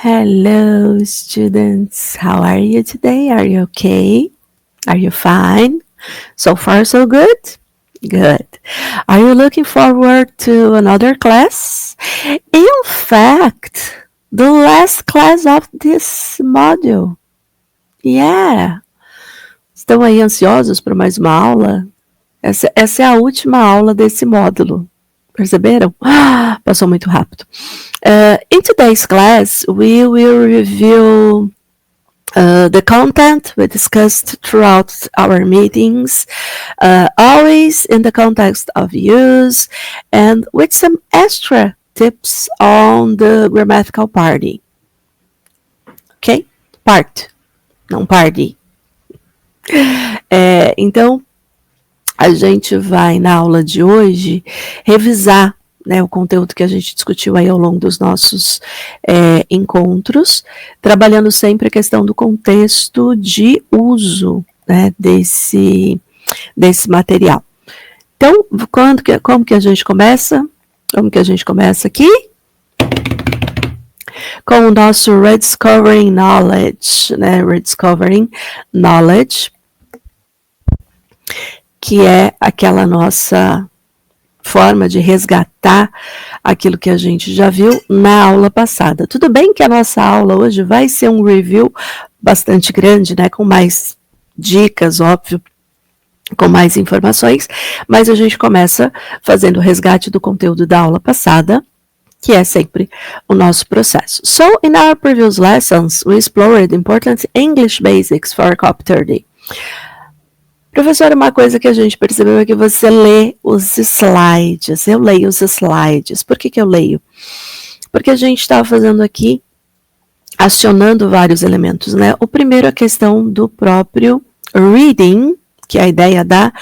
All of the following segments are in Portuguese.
Hello, students. How are you today? Are you okay? Are you fine? So far, so good? Good. Are you looking forward to another class? In fact, the last class of this module. Yeah. Estão aí ansiosos por mais uma aula? Essa é a última aula desse módulo. Perceberam? Passou muito rápido. In today's class, we will review the content we discussed throughout our meetings, always in the context of use and with some extra tips on the grammatical party. Ok? Part, não party. Então, a gente vai, na aula de hoje, revisar, né, o conteúdo que a gente discutiu aí ao longo dos nossos encontros, trabalhando sempre a questão do contexto de uso, né, desse material. Então, como que a gente começa? Como que a gente começa aqui? Com o nosso Rediscovering Knowledge, né, Rediscovering Knowledge, que é aquela nossa forma de resgatar aquilo que a gente já viu na aula passada. Tudo bem que a nossa aula hoje vai ser um review bastante grande, né, com mais dicas, óbvio, com mais informações, mas a gente começa fazendo o resgate do conteúdo da aula passada, que é sempre o nosso processo. So, in our previous lessons, we explored important English basics for COP30. Professora, uma coisa que a gente percebeu é que você lê os slides. Eu leio os slides. Por que eu leio? Porque a gente estava fazendo aqui, acionando vários elementos, né? O primeiro é a questão do próprio reading, que é a ideia da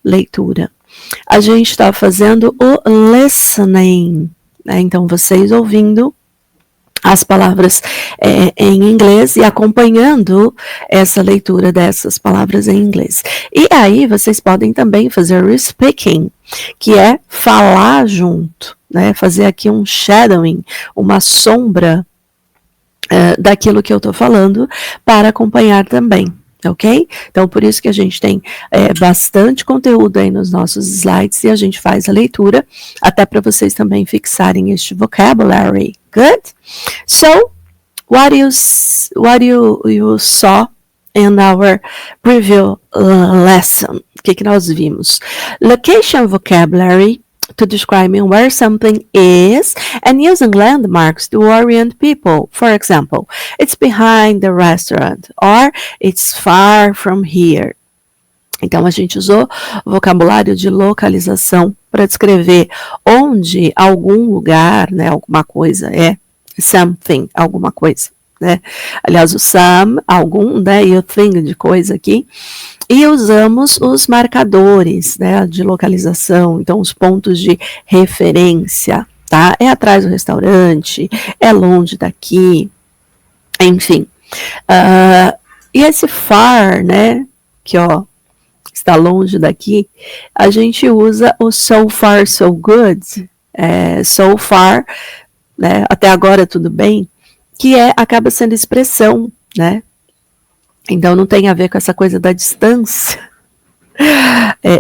leitura. A gente estava fazendo o listening, né? Então, vocês ouvindo as palavras em inglês e acompanhando essa leitura dessas palavras em inglês. E aí vocês podem também fazer o speaking, que é falar junto, né? Fazer aqui um shadowing, uma sombra daquilo que eu estou falando, para acompanhar também. Ok? Então, por isso que a gente tem bastante conteúdo aí nos nossos slides e a gente faz a leitura, até para vocês também fixarem este vocabulary. Good? So, what you saw in our preview lesson? O que nós vimos? Location vocabulary, to describing where something is, and using landmarks to orient people. For example, it's behind the restaurant, or it's far from here. Então, a gente usou o vocabulário de localização para descrever onde algum lugar, né, alguma coisa é something, alguma coisa, né? Aliás, o some, algum, né, e o thing de coisa aqui. E usamos os marcadores, né, de localização, então os pontos de referência, tá? É atrás do restaurante, é longe daqui, enfim. E esse far, né, que ó, está longe daqui, a gente usa o so far, so good, so far, né, até agora tudo bem, que acaba sendo expressão, né? Então, não tem a ver com essa coisa da distância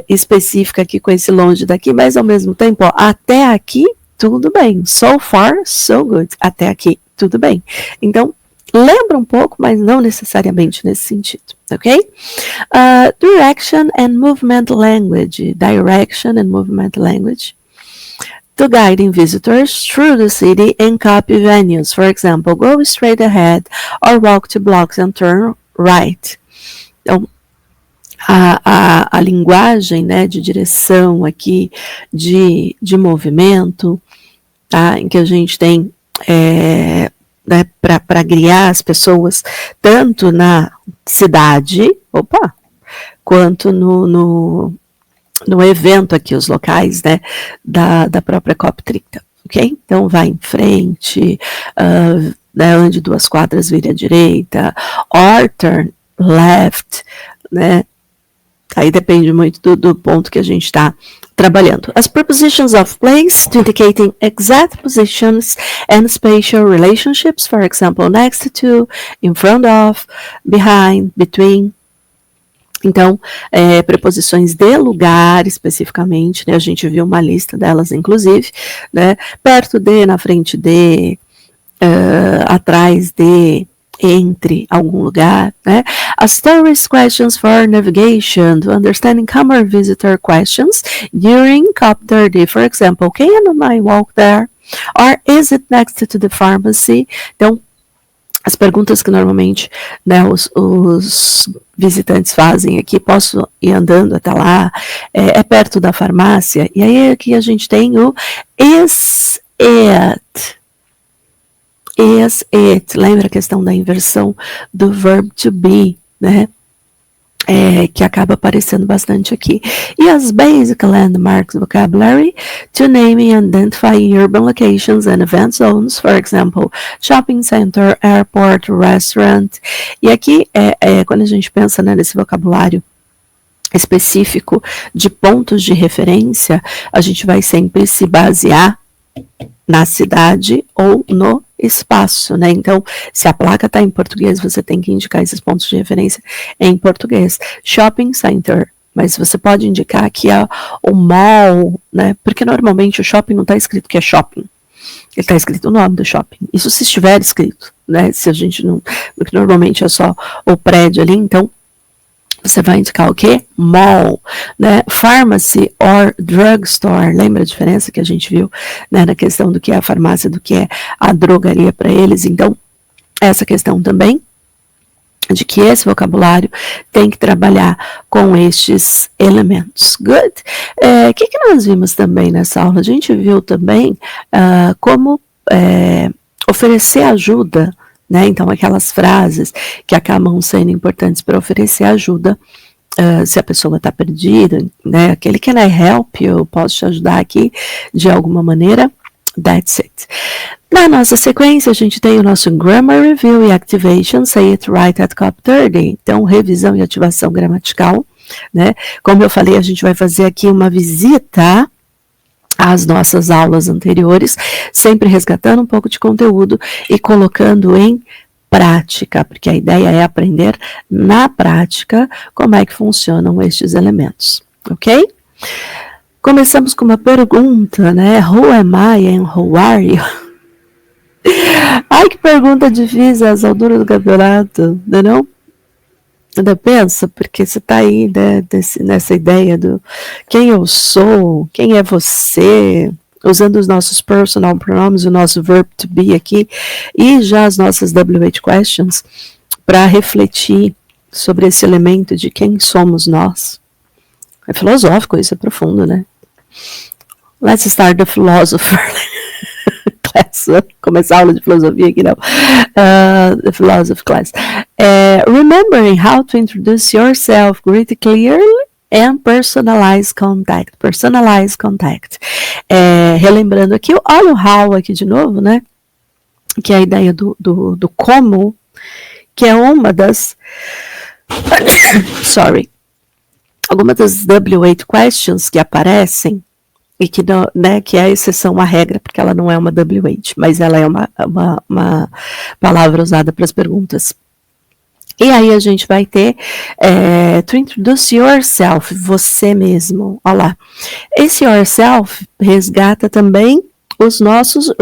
específica aqui com esse longe daqui, mas ao mesmo tempo, ó, até aqui, tudo bem. So far, so good. Até aqui, tudo bem. Então, lembra um pouco, mas não necessariamente nesse sentido, ok? Direction and movement language. Direction and movement language. To guiding visitors through the city and copy venues. For example, go straight ahead or walk 2 blocks and turn right. Então, a linguagem, né, de direção aqui, de movimento, tá, em que a gente tem né, para guiar as pessoas, tanto na cidade, quanto no evento aqui, os locais, né, da própria COP30, ok? Então, vai em frente, né, ande 2 quadras, vire à direita, or turn left, né? Aí depende muito do ponto que a gente está trabalhando. As prepositions of place to indicating exact positions and spatial relationships, for example, next to, in front of, behind, between. Então, preposições de lugar, especificamente, né? A gente viu uma lista delas, inclusive, né? Perto de, na frente de, atrás de, entre algum lugar, né? As tourist questions for navigation to understanding common visitor questions during COP30. For example, can I walk there? Or is it next to the pharmacy? Então, as perguntas que normalmente, né, os visitantes fazem aqui, posso ir andando até lá? É perto da farmácia? E aí aqui a gente tem o is it? Is it, lembra a questão da inversão do verb to be, né? Que acaba aparecendo bastante aqui. E as basic landmarks vocabulary to name and identify urban locations and event zones, for example, shopping center, airport, restaurant. E aqui, quando a gente pensa, né, nesse vocabulário específico de pontos de referência, a gente vai sempre se basear na cidade ou no espaço, né? Então, se a placa está em português, você tem que indicar esses pontos de referência em português. Shopping center, mas você pode indicar aqui o mall, né? Porque normalmente o shopping não está escrito que é shopping. Ele está escrito o nome do shopping. Isso se estiver escrito, né? Se a gente não... Porque normalmente é só o prédio ali, então você vai indicar o quê? Mall, né? Pharmacy or drugstore. Lembra a diferença que a gente viu, né, na questão do que é a farmácia, do que é a drogaria para eles? Então, essa questão também de que esse vocabulário tem que trabalhar com estes elementos. Good? O que nós vimos também nessa aula? A gente viu também como oferecer ajuda, né? Então, aquelas frases que acabam sendo importantes para oferecer ajuda, se a pessoa está perdida, né? Aquele can I help you? Eu posso te ajudar aqui de alguma maneira? That's it. Na nossa sequência, a gente tem o nosso Grammar Review e Activation, Say It Right at COP30. Então, revisão e ativação gramatical, né? Como eu falei, a gente vai fazer aqui uma visita às nossas aulas anteriores, sempre resgatando um pouco de conteúdo e colocando em prática, porque a ideia é aprender na prática como é que funcionam estes elementos, ok? Começamos com uma pergunta, né? Who am I and who are you? Ai, que pergunta difícil essa altura do campeonato, não? Ainda pensa, porque você está aí, né, nessa ideia do quem eu sou, quem é você, usando os nossos personal pronouns, o nosso verb to be aqui, e já as nossas WH questions, para refletir sobre esse elemento de quem somos nós. É filosófico, isso é profundo, né? Let's start the philosopher class. Começar a aula de filosofia aqui, não. The philosophy class. Remembering how to introduce yourself, greet clearly and personalize contact. Personalize contact. Relembrando aqui, olha o how aqui de novo, né? Que é a ideia do como, que é uma das algumas das WH questions que aparecem e que, não, né, que é a exceção à regra, porque ela não é uma WH, mas ela é uma palavra usada para as perguntas. E aí a gente vai ter to introduce yourself, você mesmo. Olha lá. Esse yourself resgata também os nossos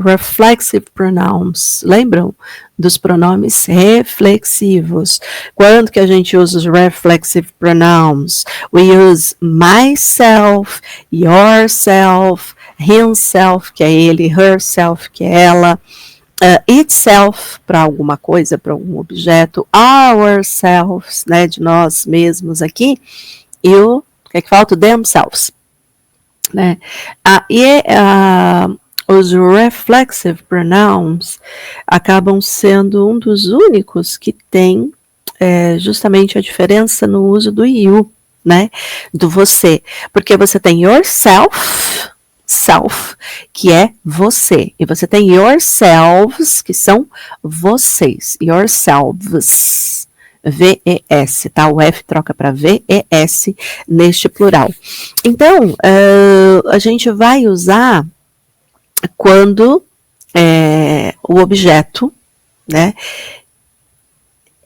reflexive pronouns. Lembram dos pronomes reflexivos? Quando que a gente usa os reflexive pronouns? We use myself, yourself, himself, que é ele, herself, que é ela, itself, para alguma coisa, para algum objeto, ourselves, né, de nós mesmos aqui, e o que é que falta? Themselves. Né? Os reflexive pronouns acabam sendo um dos únicos que tem justamente a diferença no uso do you, né? Do você, porque você tem yourself, self, que é você, e você tem yourselves, que são vocês, yourselves, V-E-S, tá? O F troca para V-E-S neste plural. Então, a gente vai usar quando o objeto, né,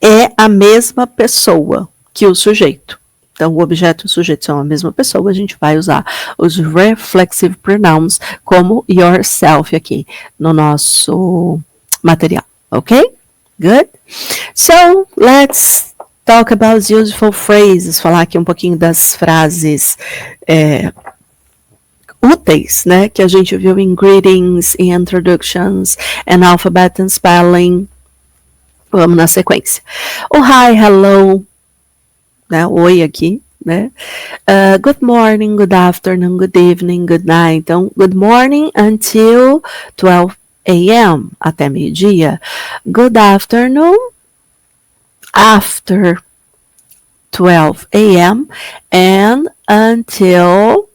é a mesma pessoa que o sujeito. Então, o objeto e o sujeito são a mesma pessoa, a gente vai usar os reflexive pronouns como yourself aqui no nosso material, ok? Good? So, let's talk about useful phrases, falar aqui um pouquinho das frases úteis, né, que a gente viu em greetings, em introductions, and alphabet and spelling. Vamos na sequência. O hi, hello, né, oi aqui, né? Good morning, good afternoon, good evening, good night. Então, good morning until 12 a.m., até meio-dia. Good afternoon after 12 a.m. and until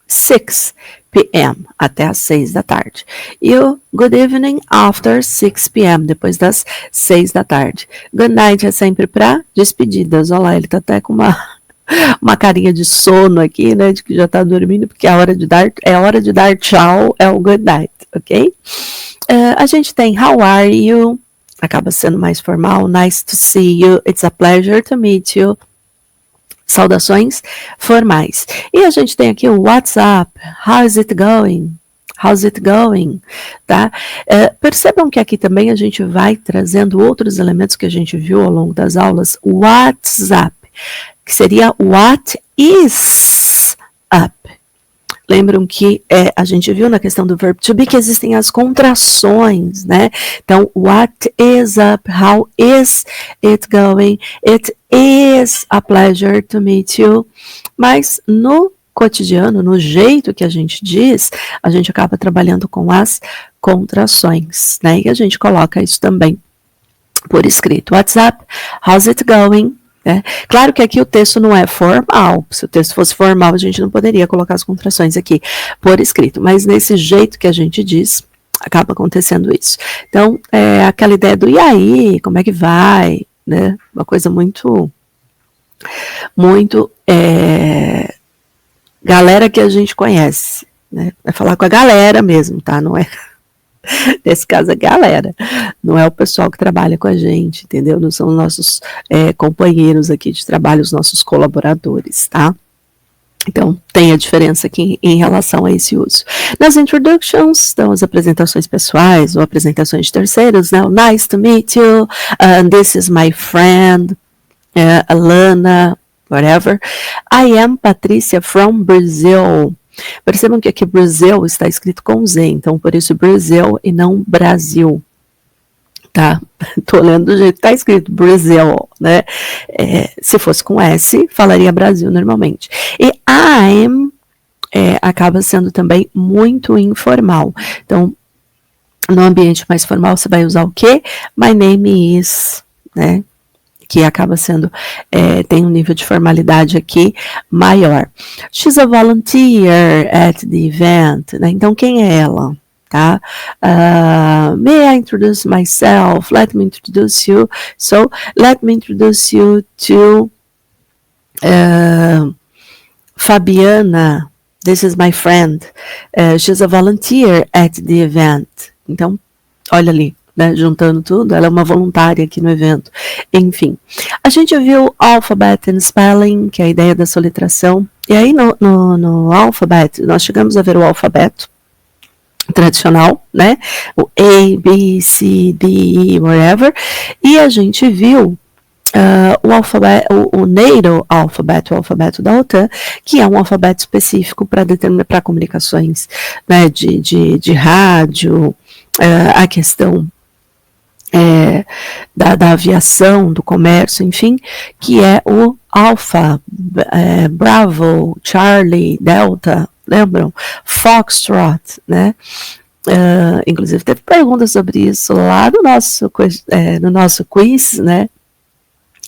6 p.m., até às 6 da tarde. E o good evening after 6 p.m., depois das 6 da tarde. Good night é sempre para despedidas. Olha lá, ele tá até com uma carinha de sono aqui, né, de que já tá dormindo, porque é hora de dar tchau, é o good night, ok? A gente tem how are you, acaba sendo mais formal, nice to see you, it's a pleasure to meet you, saudações formais. E a gente tem aqui o WhatsApp, how's it going? How's it going? Tá? Percebam que aqui também a gente vai trazendo outros elementos que a gente viu ao longo das aulas. WhatsApp, que seria what is up. Lembram que a gente viu na questão do verbo to be que existem as contrações, né? Então, what is up? How is it going? It is a pleasure to meet you. Mas no cotidiano, no jeito que a gente diz, a gente acaba trabalhando com as contrações, né? E a gente coloca isso também por escrito. What's up? How's it going? Claro que aqui o texto não é formal. Se o texto fosse formal, a gente não poderia colocar as contrações aqui por escrito. Mas nesse jeito que a gente diz, acaba acontecendo isso. Então, aquela ideia do e aí, como é que vai? Né? Uma coisa muito galera que a gente conhece. Né? Vai falar com a galera mesmo, tá? Não é... Nesse caso, a galera, não é o pessoal que trabalha com a gente, entendeu? Não são os nossos companheiros aqui de trabalho, os nossos colaboradores, tá? Então, tem a diferença aqui em relação a esse uso. Nas introductions, estão as apresentações pessoais ou apresentações de terceiros, né? Nice to meet you, this is my friend, Alana, whatever. I am Patricia from Brazil. Percebam que aqui Brasil está escrito com Z, então por isso Brasil e não Brasil, tá? Tô lendo do jeito que está escrito, Brasil, né? Se fosse com S, falaria Brasil normalmente. E I'm acaba sendo também muito informal. Então, no ambiente mais formal, você vai usar o quê? My name is, né? Que acaba sendo, tem um nível de formalidade aqui maior. She's a volunteer at the event, né? Então, quem é ela? Tá? May I introduce myself? Let me introduce you. So, let me introduce you to Fabiana. This is my friend. She's a volunteer at the event. Então, olha ali. Né, juntando tudo, ela é uma voluntária aqui no evento. Enfim, a gente viu alphabet and spelling, que é a ideia da soletração, e aí no alphabet, nós chegamos a ver o alfabeto tradicional, né, o A, B, C, D, E, whatever, e a gente viu o alfabeto, o NATO alfabeto, o alfabeto da OTAN, que é um alfabeto específico para comunicações, né, de rádio, a questão da aviação, do comércio, enfim, que é o Alpha, Bravo, Charlie, Delta, lembram? Foxtrot, né? Inclusive teve perguntas sobre isso lá no nosso quiz, né?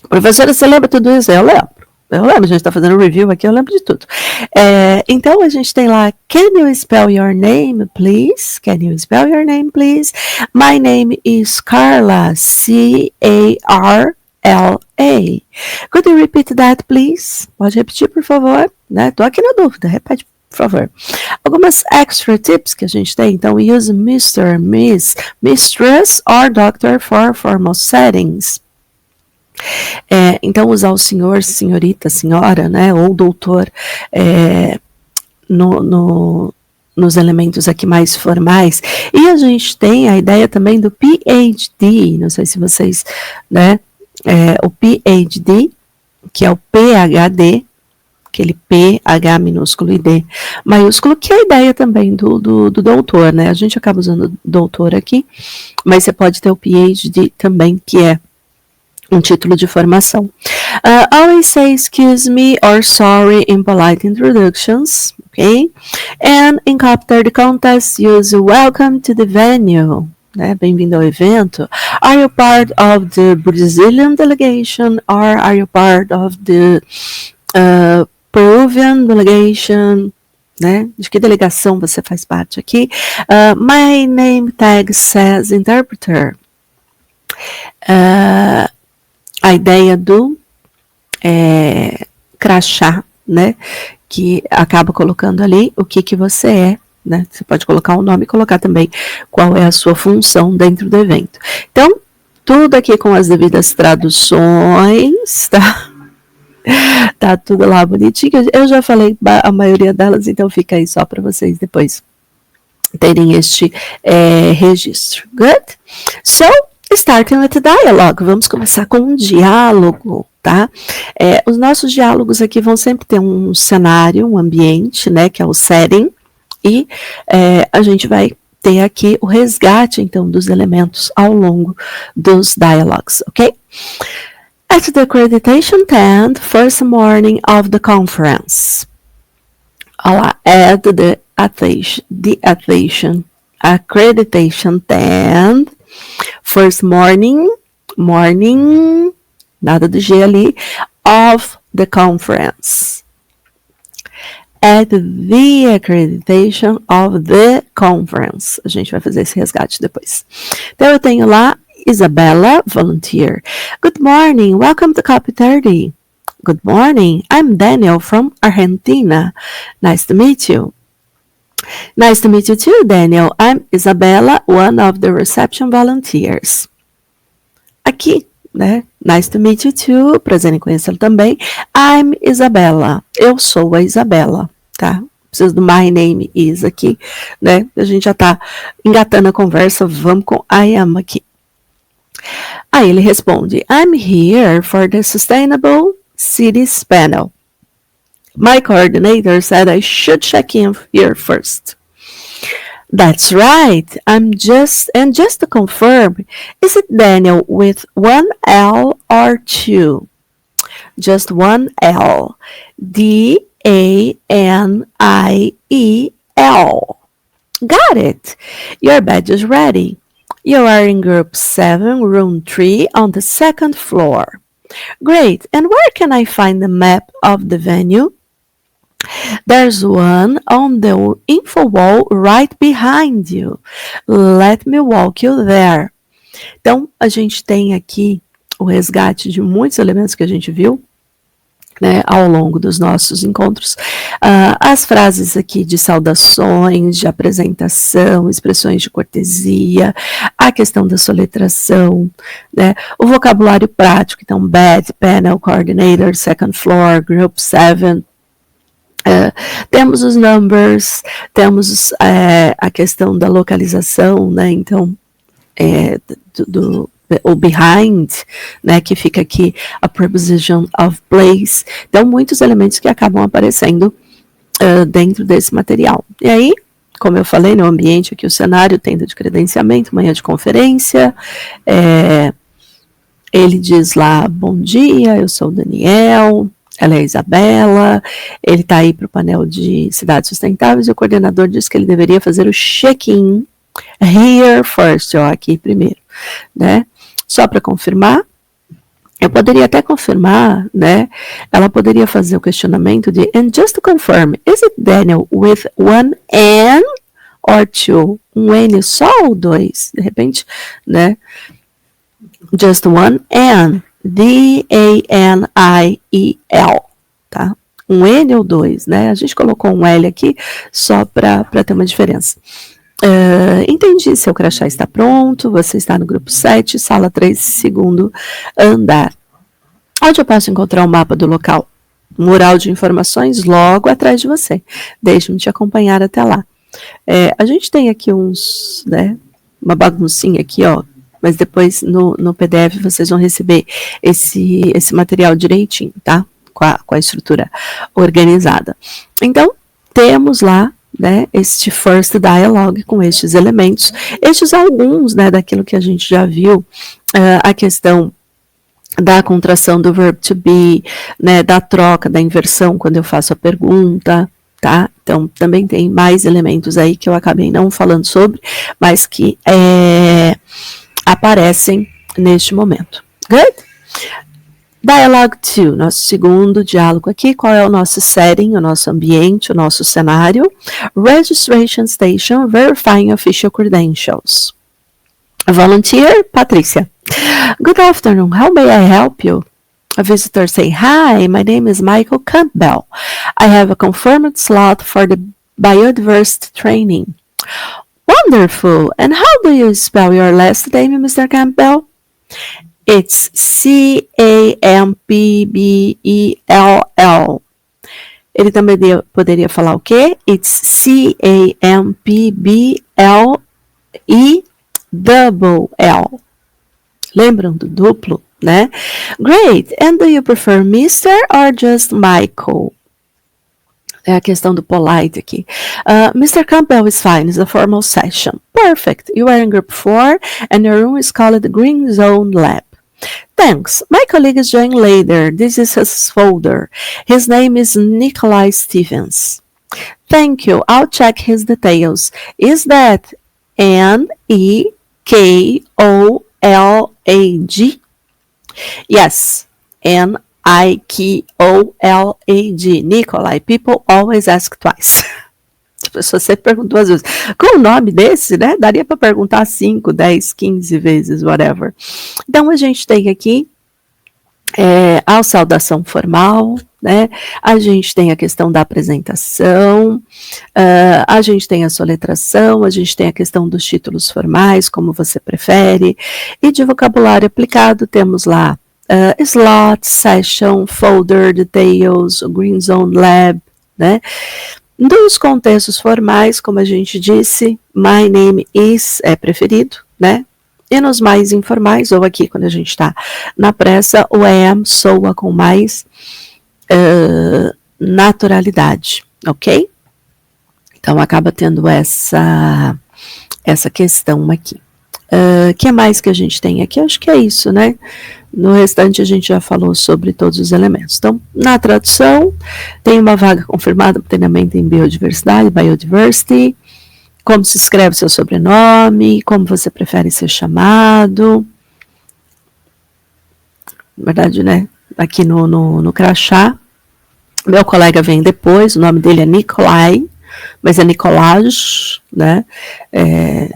Professora, você lembra tudo isso? Eu lembro, a gente está fazendo review aqui, eu lembro de tudo. Então, a gente tem lá, can you spell your name, please? Can you spell your name, please? My name is Carla, C-A-R-L-A. Could you repeat that, please? Pode repetir, por favor? Né? Tô aqui na dúvida, repete, por favor. Algumas extra tips que a gente tem. Então, we use Mr., Miss, Mistress or Doctor for formal settings. Então, usar o senhor, senhorita, senhora, né? Ou doutor nos elementos aqui mais formais. E a gente tem a ideia também do PhD, não sei se vocês, né, o PhD, que é o PhD, aquele PH minúsculo e D maiúsculo, que é a ideia também do doutor, né, a gente acaba usando doutor aqui, mas você pode ter o PhD também, que é um título de formação. Always say excuse me or sorry in polite introductions, okay? And in Capture the Contest, use welcome to the venue, né? Bem-vindo ao evento. Are you part of the Brazilian delegation or are you part of the Peruvian delegation? Né? De que delegação você faz parte aqui? My name tag says interpreter. A ideia do crachá, né, que acaba colocando ali o que você é, né, você pode colocar um nome e colocar também qual é a sua função dentro do evento. Então, tudo aqui com as devidas traduções, tá? Tá tudo lá bonitinho, eu já falei a maioria delas, então fica aí só para vocês depois terem este registro. Good? So, starting with the dialogue, vamos começar com um diálogo, tá? Os nossos diálogos aqui vão sempre ter um cenário, um ambiente, né, que é o setting, e a gente vai ter aqui o resgate, então, dos elementos ao longo dos dialogues, ok? At the accreditation tent, first morning of the conference. Olha lá, at the accreditation tent, first morning, nada de G ali, of the conference. At the accreditation of the conference. A gente vai fazer esse resgate depois. Então, eu tenho lá Isabella, volunteer. Good morning, welcome to Copy 30. Good morning, I'm Daniel from Argentina. Nice to meet you. Nice to meet you too, Daniel. I'm Isabella, one of the reception volunteers. Aqui, né? Nice to meet you too. Prazer em conhecê-lo também. I'm Isabella. Eu sou a Isabela, tá? Preciso do my name is aqui, né? A gente já tá engatando a conversa. Vamos com I am aqui. Aí ele responde, I'm here for the Sustainable Cities Panel. My coordinator said I should check in here first. That's right. Just to confirm, is it Daniel with one L or two? Just one L. D-A-N-I-E-L. Got it. Your badge is ready. You are in group 7, room 3 on the second floor. Great. And where can I find the map of the venue? There's one on the info wall right behind you. Let me walk you there. Então, a gente tem aqui o resgate de muitos elementos que a gente viu, né, ao longo dos nossos encontros. As frases aqui de saudações, de apresentação, expressões de cortesia, a questão da soletração, né, o vocabulário prático, então, badge, panel, coordinator, second floor, group 7, temos os numbers, temos a questão da localização, né, então, o behind, né, que fica aqui a preposition of place. Então, muitos elementos que acabam aparecendo dentro desse material. E aí, como eu falei, no ambiente aqui, o cenário, tenda de credenciamento, manhã de conferência, ele diz lá, bom dia, eu sou o Daniel, ela é a Isabela, ele está aí para o painel de cidades sustentáveis e o coordenador diz que ele deveria fazer o check-in here first, ó, aqui primeiro, né? Só para confirmar, eu poderia até confirmar, né? Ela poderia fazer o questionamento de and just to confirm, is it Daniel with one N or two? Um N só ou dois? De repente, né? Just one N. D-A-N-I-E-L, tá? Um N ou dois, né? A gente colocou um L aqui só para ter uma diferença. Entendi, seu crachá está pronto, você está no grupo 7, sala 3, segundo andar. Onde eu posso encontrar o mapa do local? Mural de informações logo atrás de você. Deixe-me te acompanhar até lá. A gente tem aqui uns, né, uma baguncinha aqui, ó, mas depois no PDF vocês vão receber esse material direitinho, tá? Com a estrutura organizada. Então, temos lá, né, este first dialogue com estes elementos, estes alguns, né, daquilo que a gente já viu, a questão da contração do verb to be, né, da troca, da inversão quando eu faço a pergunta, tá? Então, também tem mais elementos aí que eu acabei não falando sobre, mas que aparecem neste momento. Good? Dialogue 2, nosso segundo diálogo aqui. Qual é o nosso setting, o nosso ambiente, o nosso cenário? Registration Station, Verifying Official Credentials. Volunteer, Patrícia. Good afternoon, how may I help you? A visitor say, hi, my name is Michael Campbell. I have a confirmed slot for the biodiversity training. Wonderful. And how do you spell your last name, Mr. Campbell? It's C-A-M-P-B-E-L-L. Ele também poderia falar o quê? It's C-A-M-P-B-L-E-double-L. Lembram do duplo, né? Great. And do you prefer Mr. or just Michael? É a questão do polite aqui. Mr. Campbell is fine. It's a formal session. Perfect. You are in group 4 and your room is called the Green Zone Lab. Thanks. My colleague is joining later. This is his folder. His name is Nikolai Stevens. Thank you. I'll check his details. Is that N-E-K-O-L-A-G? Yes. N-I-K-O-L-A-G. Nikolai. People always ask twice. A pessoa sempre pergunta duas vezes. Qual o nome desse, né? Daria para perguntar 5, 10, 15 vezes, whatever. Então, a gente tem aqui a saudação formal, né? A gente tem a questão da apresentação, a gente tem a soletração, a gente tem a questão dos títulos formais, como você prefere, e de vocabulário aplicado temos lá slot, session, folder, details, green zone lab, né? Dos contextos formais, como a gente disse, my name is é preferido, né? E nos mais informais, ou aqui quando a gente está na pressa, o am soa com mais naturalidade, ok? Então acaba tendo essa questão aqui. Que mais que a gente tem aqui? Acho que é isso, né? No restante a gente já falou sobre todos os elementos. Então, na tradução, tem uma vaga confirmada para treinamento em biodiversidade, biodiversity, como se escreve seu sobrenome, como você prefere ser chamado. Na verdade, né, aqui no crachá, meu colega vem depois, o nome dele é Nikolai, mas é Nicolaj, né?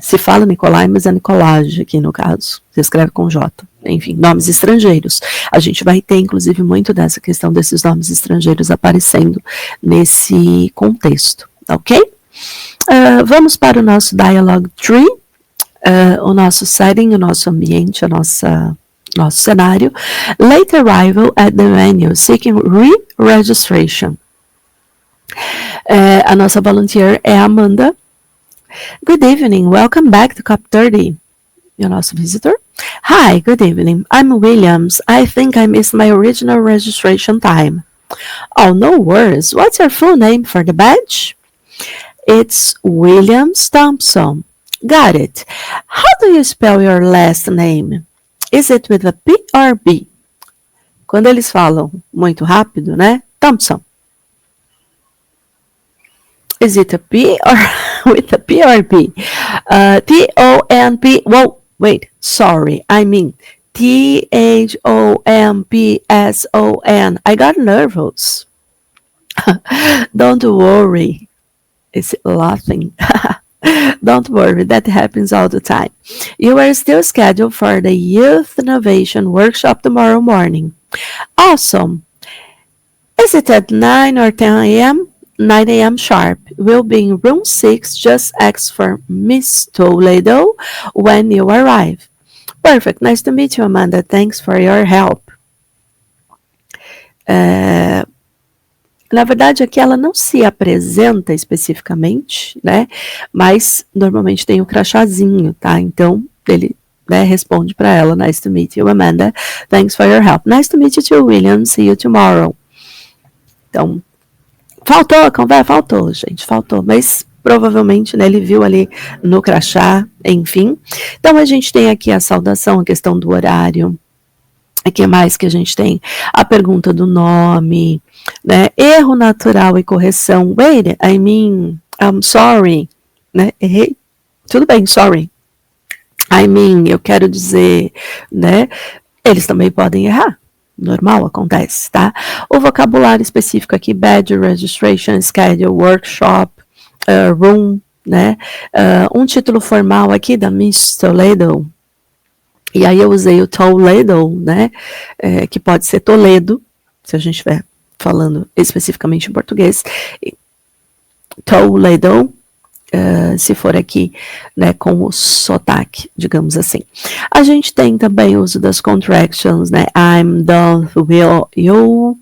Se fala Nikolai, mas é Nicolaj aqui no caso, se escreve com J. Enfim, nomes estrangeiros. A gente vai ter, inclusive, muito dessa questão desses nomes estrangeiros aparecendo nesse contexto, ok? Vamos para o nosso Dialogue 3, o nosso setting, o nosso ambiente, nosso cenário. Late arrival at the venue, seeking re-registration. A nossa volunteer é a Amanda. Good evening, welcome back to COP 30. E o nosso visitor. Hi, good evening. I'm Williams. I think I missed my original registration time. Oh, no worries. What's your full name for the badge? It's Williams Thompson. Got it. How do you spell your last name? Is it with a P or B? Quando eles falam muito rápido, né? Thompson. Is it a P or with a P or B? T-O-N-P. Whoa, wait. Sorry. I mean T-H-O-M-P-S-O-N. I got nervous. Don't worry. It's laughing. Don't worry, that happens all the time. You are still scheduled for the Youth Innovation Workshop tomorrow morning. Awesome. Is it at 9 or 10 a.m.? 9 a.m. sharp. We'll be in room 6. Just ask for Miss Toledo when you arrive. Perfect. Nice to meet you, Amanda. Thanks for your help. Na verdade, aqui ela não se apresenta especificamente, né? Mas normalmente tem o crachazinho, tá? Então, ele, né, responde para ela. Nice to meet you, Amanda. Thanks for your help. Nice to meet you too, William. See you tomorrow. Então, faltou, gente, faltou. Mas provavelmente, né, ele viu ali no crachá, enfim. Então, a gente tem aqui a saudação, a questão do horário. O que mais que a gente tem? A pergunta do nome, né? Erro natural e correção. Wait, I mean, I'm sorry, né? Errei. Tudo bem, sorry. I mean, eu quero dizer, né? Eles também podem errar. Normal, acontece, tá? O vocabulário específico aqui, badge, registration, schedule, workshop, room, né? Um título formal aqui da Miss Toledo. E aí eu usei o Toledo, né? Que pode ser Toledo, se a gente estiver falando especificamente em português. Toledo, se for aqui, né, com o sotaque, digamos assim. A gente tem também o uso das contractions, né? I'm, don't, will, you,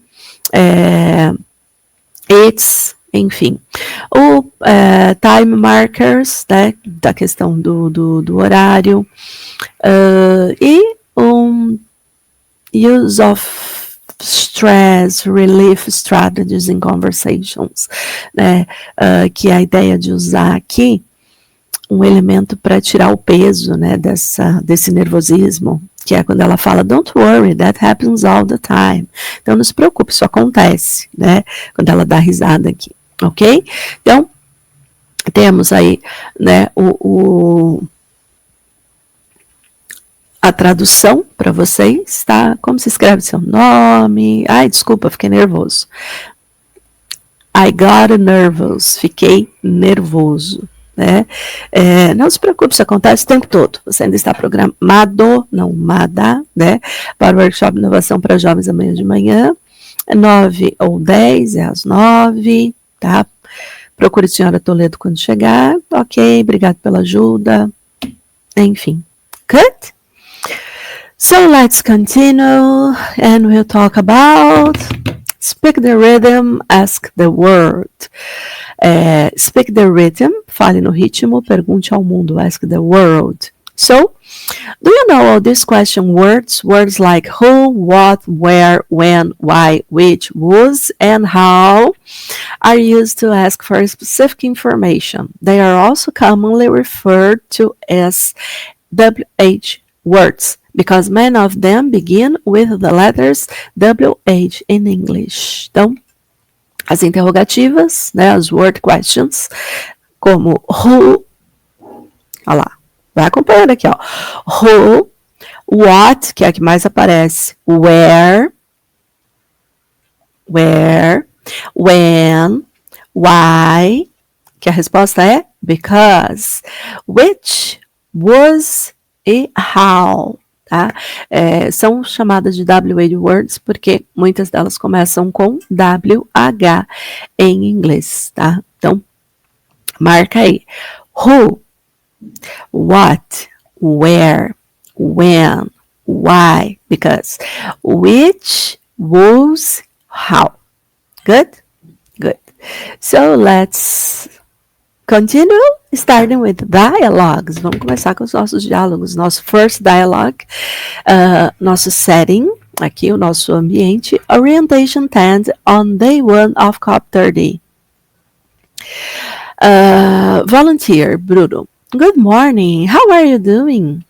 it's, enfim. O time markers, né, da questão do horário. E use of stress relief strategies in conversations, né? Que é a ideia de usar aqui um elemento para tirar o peso, né, desse nervosismo, que é quando ela fala, don't worry, that happens all the time. Então, não se preocupe, isso acontece, né, quando ela dá risada aqui, ok? Então, temos aí, né, a tradução para vocês, tá? Como se escreve seu nome? Ai, desculpa, fiquei nervoso. I got nervous, fiquei nervoso, né? Não se preocupe, isso acontece o tempo todo. Você ainda está programado, né? Para o workshop de inovação para jovens amanhã de manhã. 9 ou 10, é às 9, tá? Procure a senhora Toledo quando chegar. Ok, obrigado pela ajuda. Enfim. Good? So let's continue and we'll talk about speak the rhythm, ask the word. Speak the rhythm, fale no ritmo, pergunte ao mundo, ask the world. So, do you know all these question words? Words like who, what, where, when, why, which, whose, and how are used to ask for specific information. They are also commonly referred to as WH words, because many of them begin with the letters WH in English. Então, as interrogativas, né, as word questions, como who, olha lá, vai acompanhando aqui, ó, who, what, que é a que mais aparece, where, when, why, que a resposta é because, which, was e how. Tá? São chamadas de WH words porque muitas delas começam com WH em inglês, tá? Então, marca aí. Who, what, where, when, why, because, which, whose, how. Good? Good. So, let's continue starting with dialogues. Vamos começar com os nossos diálogos. Nosso first dialogue, nosso setting, aqui o nosso ambiente, orientation 10 on day 1 of COP30. Volunteer, Bruno. Good morning. How are you doing?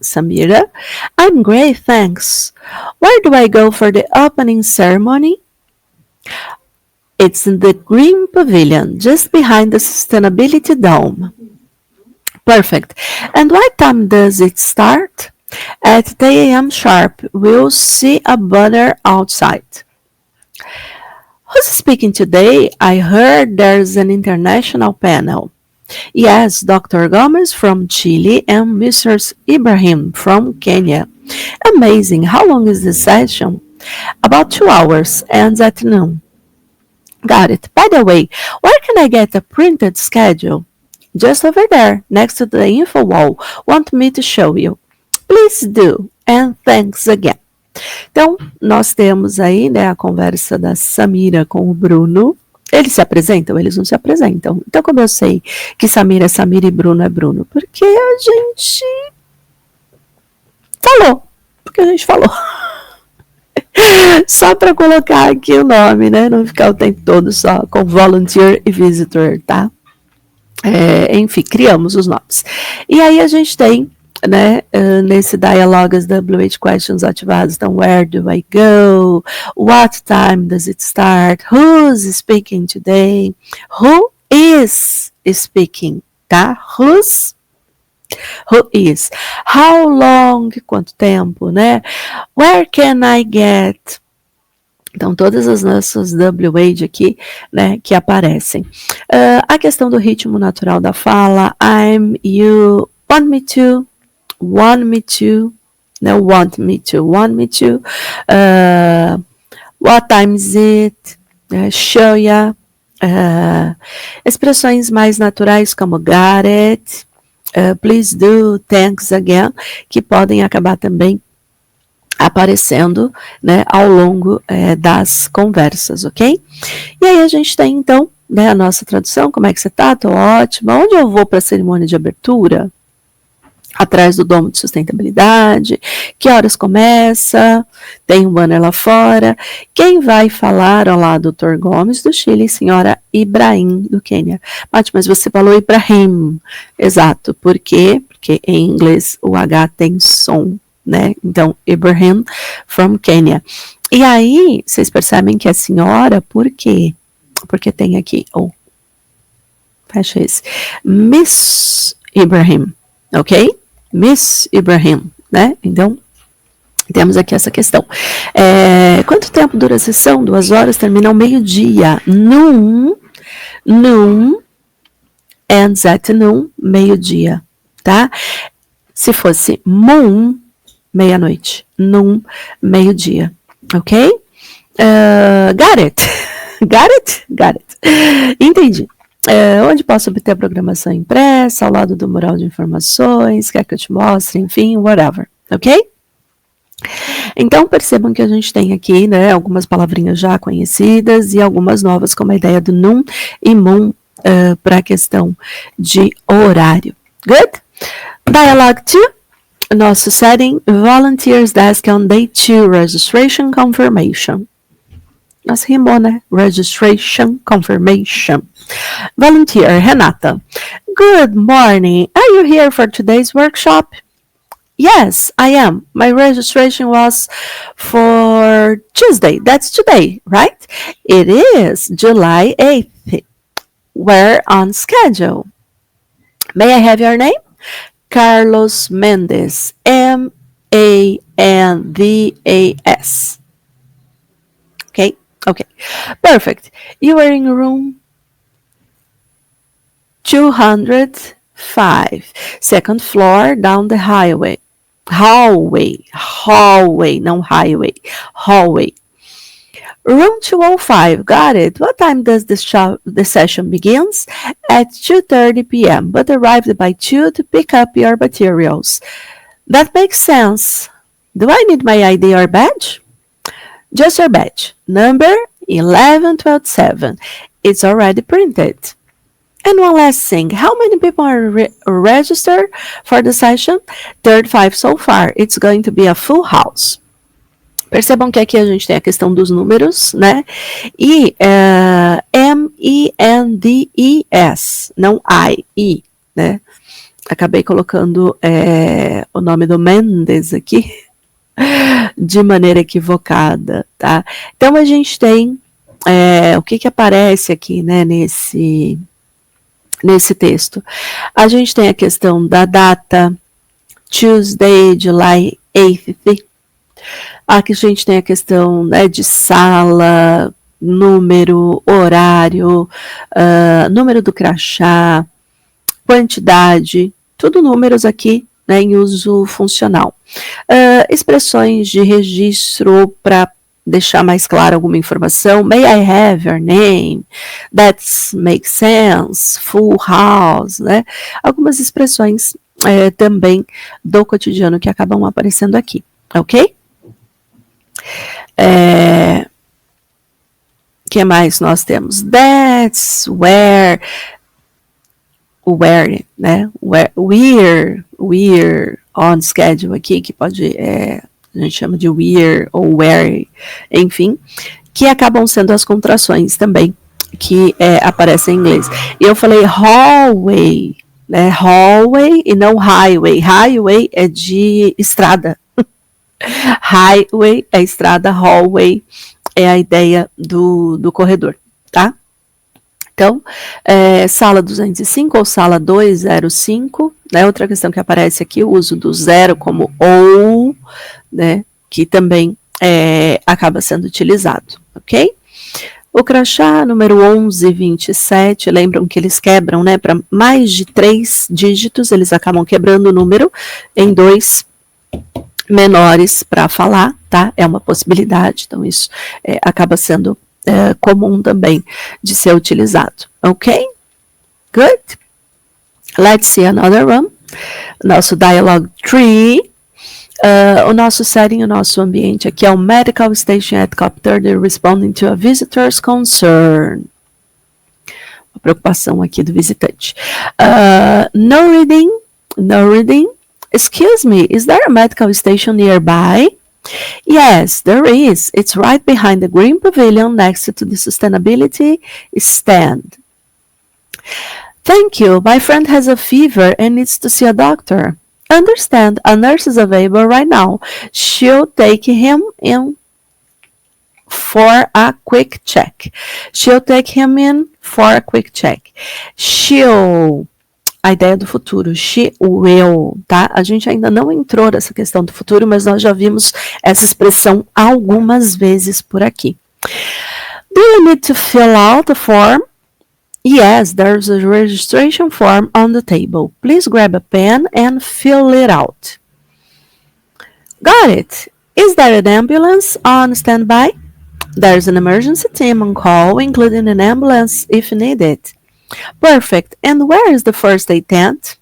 Samira. I'm great, thanks. Where do I go for the opening ceremony? It's in the Green Pavilion, just behind the Sustainability Dome. Perfect. And what time does it start? At 10 a.m. sharp. We'll see a banner outside. Who's speaking today? I heard there's an international panel. Yes, Dr. Gomez from Chile and Mr. Ibrahim from Kenya. Amazing. How long is this session? About 2 hours, ends at noon. Got it. By the way, where can I get a printed schedule? Just over there, next to the info wall. Want me to show you? Please do, and thanks again. Então, nós temos aí, né, a conversa da Samira com o Bruno. Eles se apresentam? Eles não se apresentam. Então, como eu sei que Samira é Samira e Bruno é Bruno? Porque a gente falou. Porque a gente falou. Só para colocar aqui o nome, né? Não ficar o tempo todo só com volunteer e visitor, tá? Enfim, criamos os nomes. E aí a gente tem, né, nesse dialogue as WH questions ativadas. Então, where do I go? What time does it start? Who's speaking today? Who is speaking? Tá? Who is? How long? Quanto tempo, né? Where can I get? Então, todas as nossas WH aqui, né, que aparecem. A questão do ritmo natural da fala. I'm, you, want me to, no, want me to. What time is it? Show ya. Expressões mais naturais como got it, please do, thanks again, que podem acabar também aparecendo, né, ao longo das conversas, ok? E aí a gente tem, então, né, a nossa tradução. Como é que você tá? Tô ótima. Onde eu vou para a cerimônia de abertura? Atrás do Domo de Sustentabilidade. Que horas começa? Tem um banner lá fora. Quem vai falar? Olá, Dr. Gomes do Chile e senhora Ibrahim do Quênia. Mas você falou Ibrahim. Exato. Por quê? Porque em inglês o H tem som, né? Então, Ibrahim from Kenya. E aí, vocês percebem que é senhora, por quê? Porque tem aqui, fecha esse, Miss Ibrahim, ok? Miss Ibrahim, né? Então, temos aqui essa questão. Quanto tempo dura a sessão? 2 horas, termina ao meio-dia. Noon, ends at noon, meio-dia, tá? Se fosse moon, meia-noite. Noon, meio-dia. Ok? Got it? Got it. Entendi. Onde posso obter a programação impressa, ao lado do mural de informações, quer que eu te mostre, enfim, whatever. Ok? Então, percebam que a gente tem aqui, né, algumas palavrinhas já conhecidas e algumas novas, como a ideia do noon e moon para a questão de horário. Good? Dialogue 2. Nosso setting, Volunteers Desk on Day 2, Registration Confirmation. Nossa, rimou, né? Registration Confirmation. Volunteer, Renata. Good morning. Are you here for today's workshop? Yes, I am. My registration was for Tuesday. That's today, right? It is July 8th. We're on schedule. May I have your name? Carlos Mendes, Mandas. Okay, perfect. You are in room 205, second floor, down the hallway, not highway, hallway. Room 205, got it. What time does the session begins? At 2:30 p.m., but arrived by 2 to pick up your materials. That makes sense. Do I need my ID or badge? Just your badge. Number 11127. It's already printed. And one last thing, how many people are registered for the session? 35 so far. It's going to be a full house. Percebam que aqui a gente tem a questão dos números, né? E M-E-N-D-E-S, não I, né? Acabei colocando o nome do Mendes aqui de maneira equivocada, tá? Então a gente tem o que aparece aqui, né, nesse texto. A gente tem a questão da data, Tuesday, July 8th. Aqui a gente tem a questão, né, de sala, número, horário, número do crachá, quantidade, tudo números aqui, né, em uso funcional. Expressões de registro para deixar mais clara alguma informação. May I have your name? That makes sense. Full house, né? Algumas expressões também do cotidiano que acabam aparecendo aqui, ok? Que mais nós temos? That's, where, né? We're on schedule aqui, que pode, a gente chama de we're ou where, enfim, que acabam sendo as contrações também, que aparecem em inglês. E eu falei hallway, né? Hallway e não highway. Highway é de estrada. Highway é estrada, hallway é a ideia do corredor, tá? Então, sala 205 ou sala 205, né? Outra questão que aparece aqui, o uso do zero como ou, né? Que também acaba sendo utilizado, ok? O crachá número 1127, lembram que eles quebram, né? Para mais de 3 dígitos, eles acabam quebrando o número em 2 menores para falar, tá? É uma possibilidade, então isso acaba sendo comum também de ser utilizado, ok? Good. Let's see another one. Nosso dialogue tree. O nosso setting, o nosso ambiente aqui é o medical station at Cop 30 responding to a visitor's concern. Uma preocupação aqui do visitante. No reading. Excuse me, is there a medical station nearby? Yes, there is. It's right behind the green pavilion next to the sustainability stand. Thank you. My friend has a fever and needs to see a doctor. Understand, a nurse is available right now. She'll take him in for a quick check. A ideia do futuro, she will, tá? A gente ainda não entrou nessa questão do futuro, mas nós já vimos essa expressão algumas vezes por aqui. Do you need to fill out a form? Yes, there's a registration form on the table. Please grab a pen and fill it out. Got it. Is there an ambulance on standby? There's an emergency team on call, including an ambulance if needed. Perfect. And where is the first aid tent?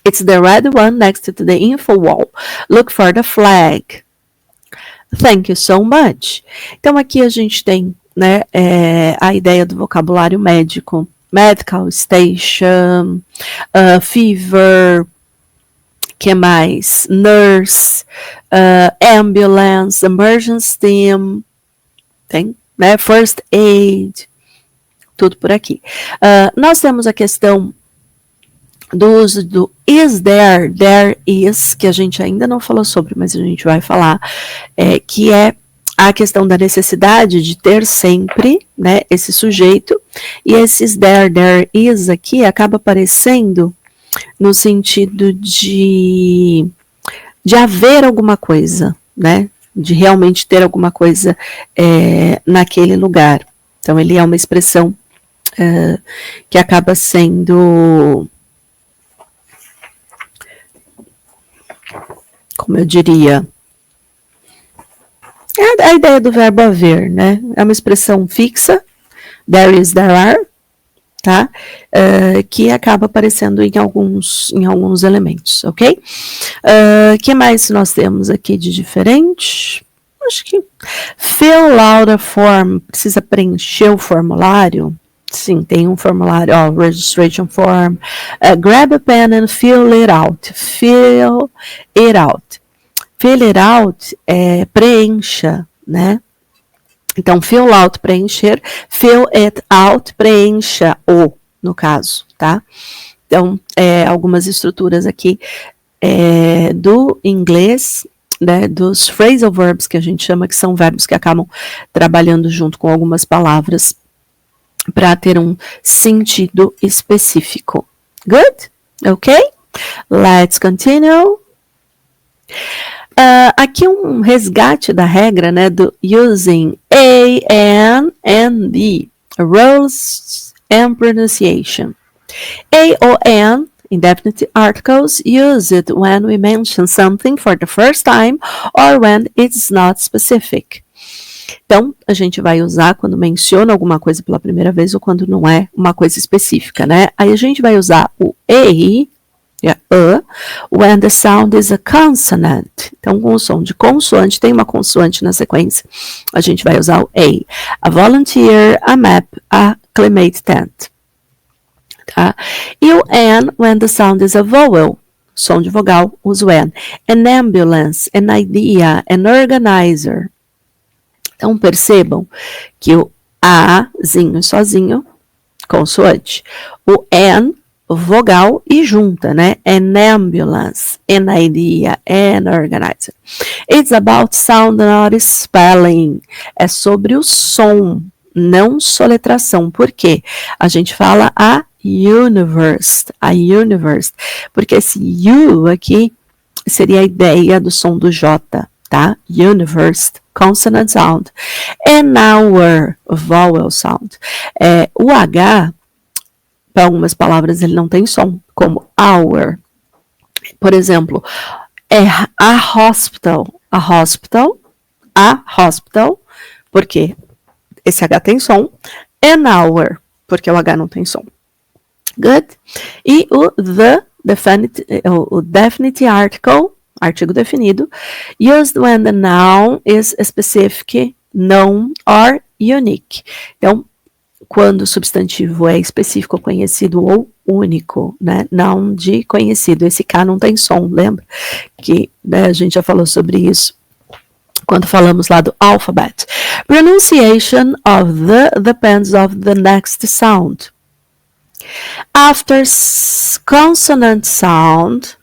It's the red one next to the info wall. Look for the flag. Thank you so much. Então aqui a gente tem, né, a ideia do vocabulário médico. Medical station, fever, que mais? Nurse, ambulance, emergency team, tem, né, first aid, tudo por aqui. Nós temos a questão do uso do is there, there is, que a gente ainda não falou sobre, mas a gente vai falar, que é a questão da necessidade de ter sempre, né, esse sujeito, e esses there is aqui acaba aparecendo no sentido de haver alguma coisa, né, de realmente ter alguma coisa naquele lugar. Então ele é uma expressão que acaba sendo, como eu diria, a ideia do verbo haver, né? É uma expressão fixa, there is, there are, tá? Que acaba aparecendo em alguns elementos, ok? Que mais nós temos aqui de diferente? Acho que fill out a form, precisa preencher o formulário. Sim, tem um formulário, registration form. Grab a pen and fill it out. Fill it out. Fill it out é preencha, né? Então, fill out, preencher. Fill it out, preencha o, no caso, tá? Então, algumas estruturas aqui do inglês, né, dos phrasal verbs, que a gente chama, que são verbos que acabam trabalhando junto com algumas palavras para ter um sentido específico. Good? Ok? Let's continue. Aqui um resgate da regra, né, do using a, an, and the, rules and pronunciation. A ou an, indefinite articles, used when we mention something for the first time or when it's not specific. Então, a gente vai usar quando menciona alguma coisa pela primeira vez ou quando não é uma coisa específica, né? Aí a gente vai usar o when the sound is a consonant. Então, com o som de consoante, tem uma consoante na sequência, a gente vai usar o a volunteer, a map, a climate tent. Tá? E o an, when the sound is a vowel, som de vogal, uso an. An ambulance, an idea, an organizer. Então, percebam que o azinho sozinho, consoante. O an, vogal e junta, né? An ambulance, an idea, an organizer. It's about sound, not spelling. É sobre o som, não soletração. Por quê? A gente fala a universe, porque esse U aqui seria a ideia do som do J, tá? Universe, consonant sound. And our vowel sound. O H, para algumas palavras, ele não tem som, como our. Por exemplo, a hospital, porque esse H tem som. And our, porque o H não tem som. Good? E o definite article, artigo definido, used when the noun is specific, known or unique. Então, quando o substantivo é específico, conhecido ou único, né? Noun de conhecido. Esse K não tem som, lembra? Que, né, a gente já falou sobre isso quando falamos lá do alphabet. Pronunciation of the depends of the next sound. After consonant sound,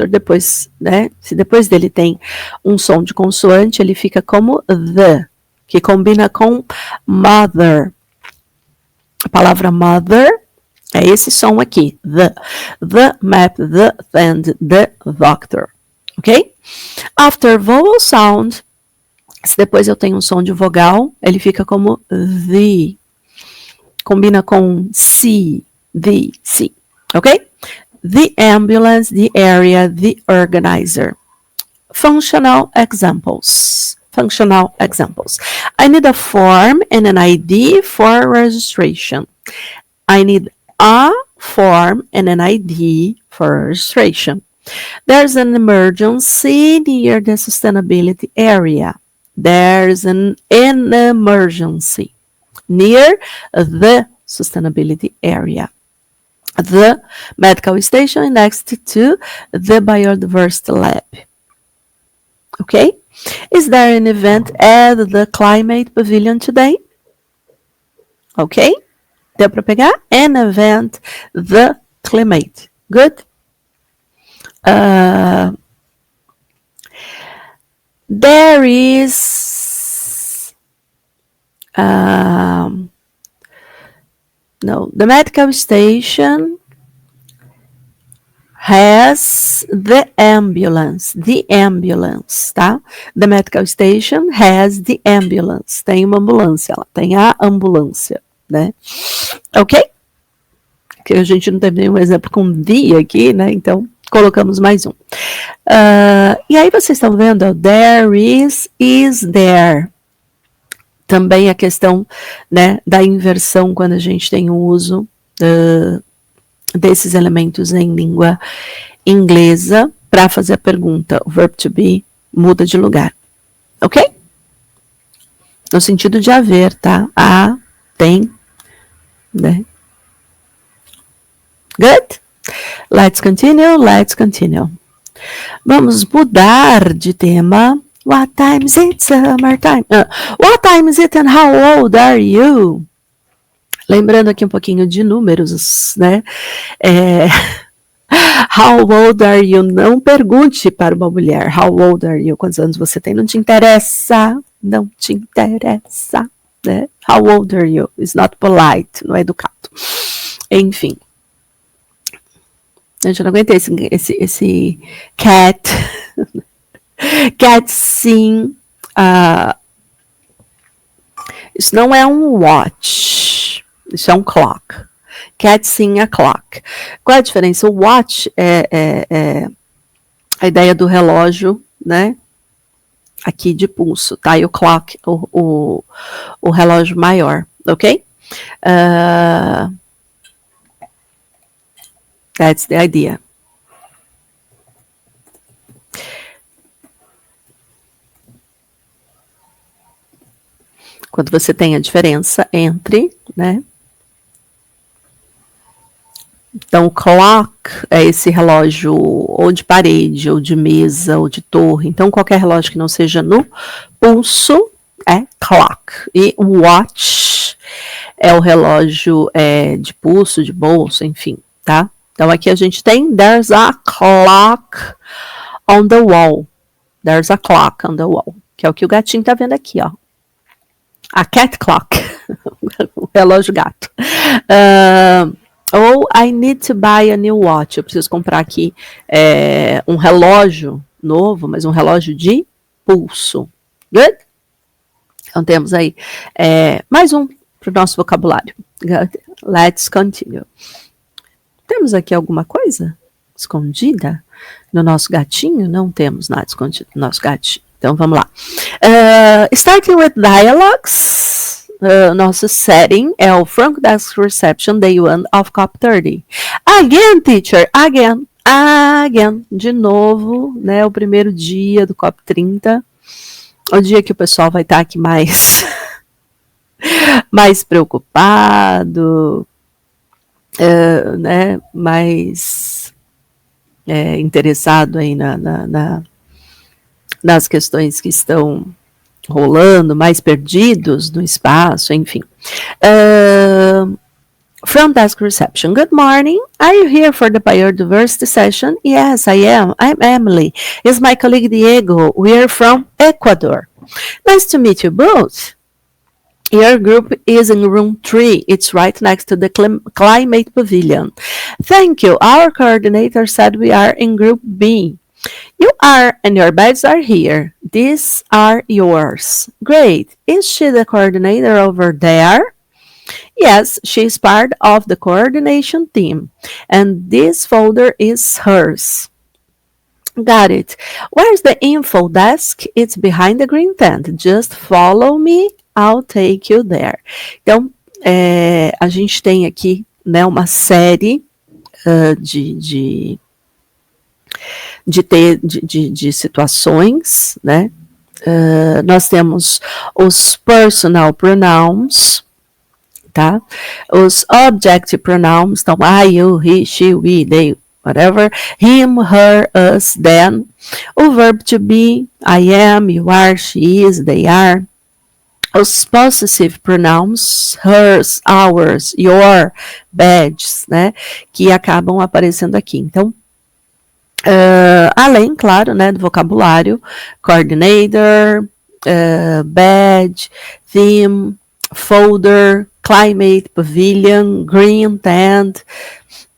depois, né? Se depois dele tem um som de consoante, ele fica como the, que combina com mother. A palavra mother é esse som aqui, the map, the and the doctor, ok? After vowel sound, se depois eu tenho um som de vogal, ele fica como the, combina com C, ok? The ambulance, the area, the organizer. Functional examples. I need a form and an ID for registration. I need a form and an ID for registration. There's an emergency near the sustainability area. There's an emergency near the sustainability area. The medical station next to the biodiversity lab. Okay? Is there an event at the climate pavilion today? Okay? Deu para pegar? An event, the climate. Good? There is the medical station has the ambulance, tá? The medical station has the ambulance. Tem uma ambulância, ela tem a ambulância, né? Ok? Que a gente não teve nenhum exemplo com the aqui, né? Então, colocamos mais um. E aí vocês estão vendo, there is there. Também a questão, né, da inversão quando a gente tem o uso desses elementos em língua inglesa para fazer a pergunta. O verb to be muda de lugar. Ok? No sentido de haver, tá? Tem, né? Good? Let's continue. Vamos mudar de tema. What time is it? Summertime. What time is it and how old are you? Lembrando aqui um pouquinho de números, né? How old are you? Não pergunte para uma mulher. How old are you? Quantos anos você tem? Não te interessa. Não te interessa. Né? How old are you? It's not polite. Não é educado. Enfim. Eu já não aguentei esse cat. Cat sim. Isso não é um watch. Isso é um clock. Cat seeing a clock. Qual é a diferença? O watch é a ideia do relógio, né? Aqui de pulso, tá? E o clock, o relógio maior, ok? That's the idea. Quando você tem a diferença entre, né? Então, clock é esse relógio ou de parede, ou de mesa, ou de torre. Então, qualquer relógio que não seja no pulso é clock. E watch é o relógio de pulso, de bolso, enfim, tá? Então, aqui a gente tem there's a clock on the wall. There's a clock on the wall. Que é o que o gatinho tá vendo aqui, ó. A cat clock. O relógio gato. Ou I need to buy a new watch. Eu preciso comprar aqui um relógio novo, mas um relógio de pulso. Good? Então temos aí mais um para o nosso vocabulário. Good. Let's continue. Temos aqui alguma coisa escondida no nosso gatinho? Não temos nada escondido no nosso gatinho. Então vamos lá. Starting with dialogues. Nosso setting é o Front Desk Reception Day 1 of COP 30. Again, teacher, again. De novo, né? O primeiro dia do COP 30. O dia que o pessoal vai estar aqui mais preocupado, né? Mais interessado aí nas questões que estão rolando, mais perdidos no espaço, enfim. Front Desk Reception. Good morning. Are you here for the biodiversity session? Yes, I am. I'm Emily. It's my colleague Diego. We are from Ecuador. Nice to meet you both. Your group is in room 3. It's right next to the climate pavilion. Thank you. Our coordinator said we are in group B. You are, and your badges are here. These are yours. Great. Is she the coordinator over there? Yes, she is part of the coordination team, and this folder is hers. Got it. Where's the info desk? It's behind the green tent. Just follow me. I'll take you there. Então, a gente tem aqui, né, uma série de situações, né? Nós temos os personal pronouns, tá? Os object pronouns, então I, you, he, she, we, they, whatever, him, her, us, them. O verb to be, I am, you are, she is, they are. Os possessive pronouns, hers, ours, your, badges, né? Que acabam aparecendo aqui. Então, além, claro, né, do vocabulário, coordinator, badge, theme, folder, climate, pavilion, green tent,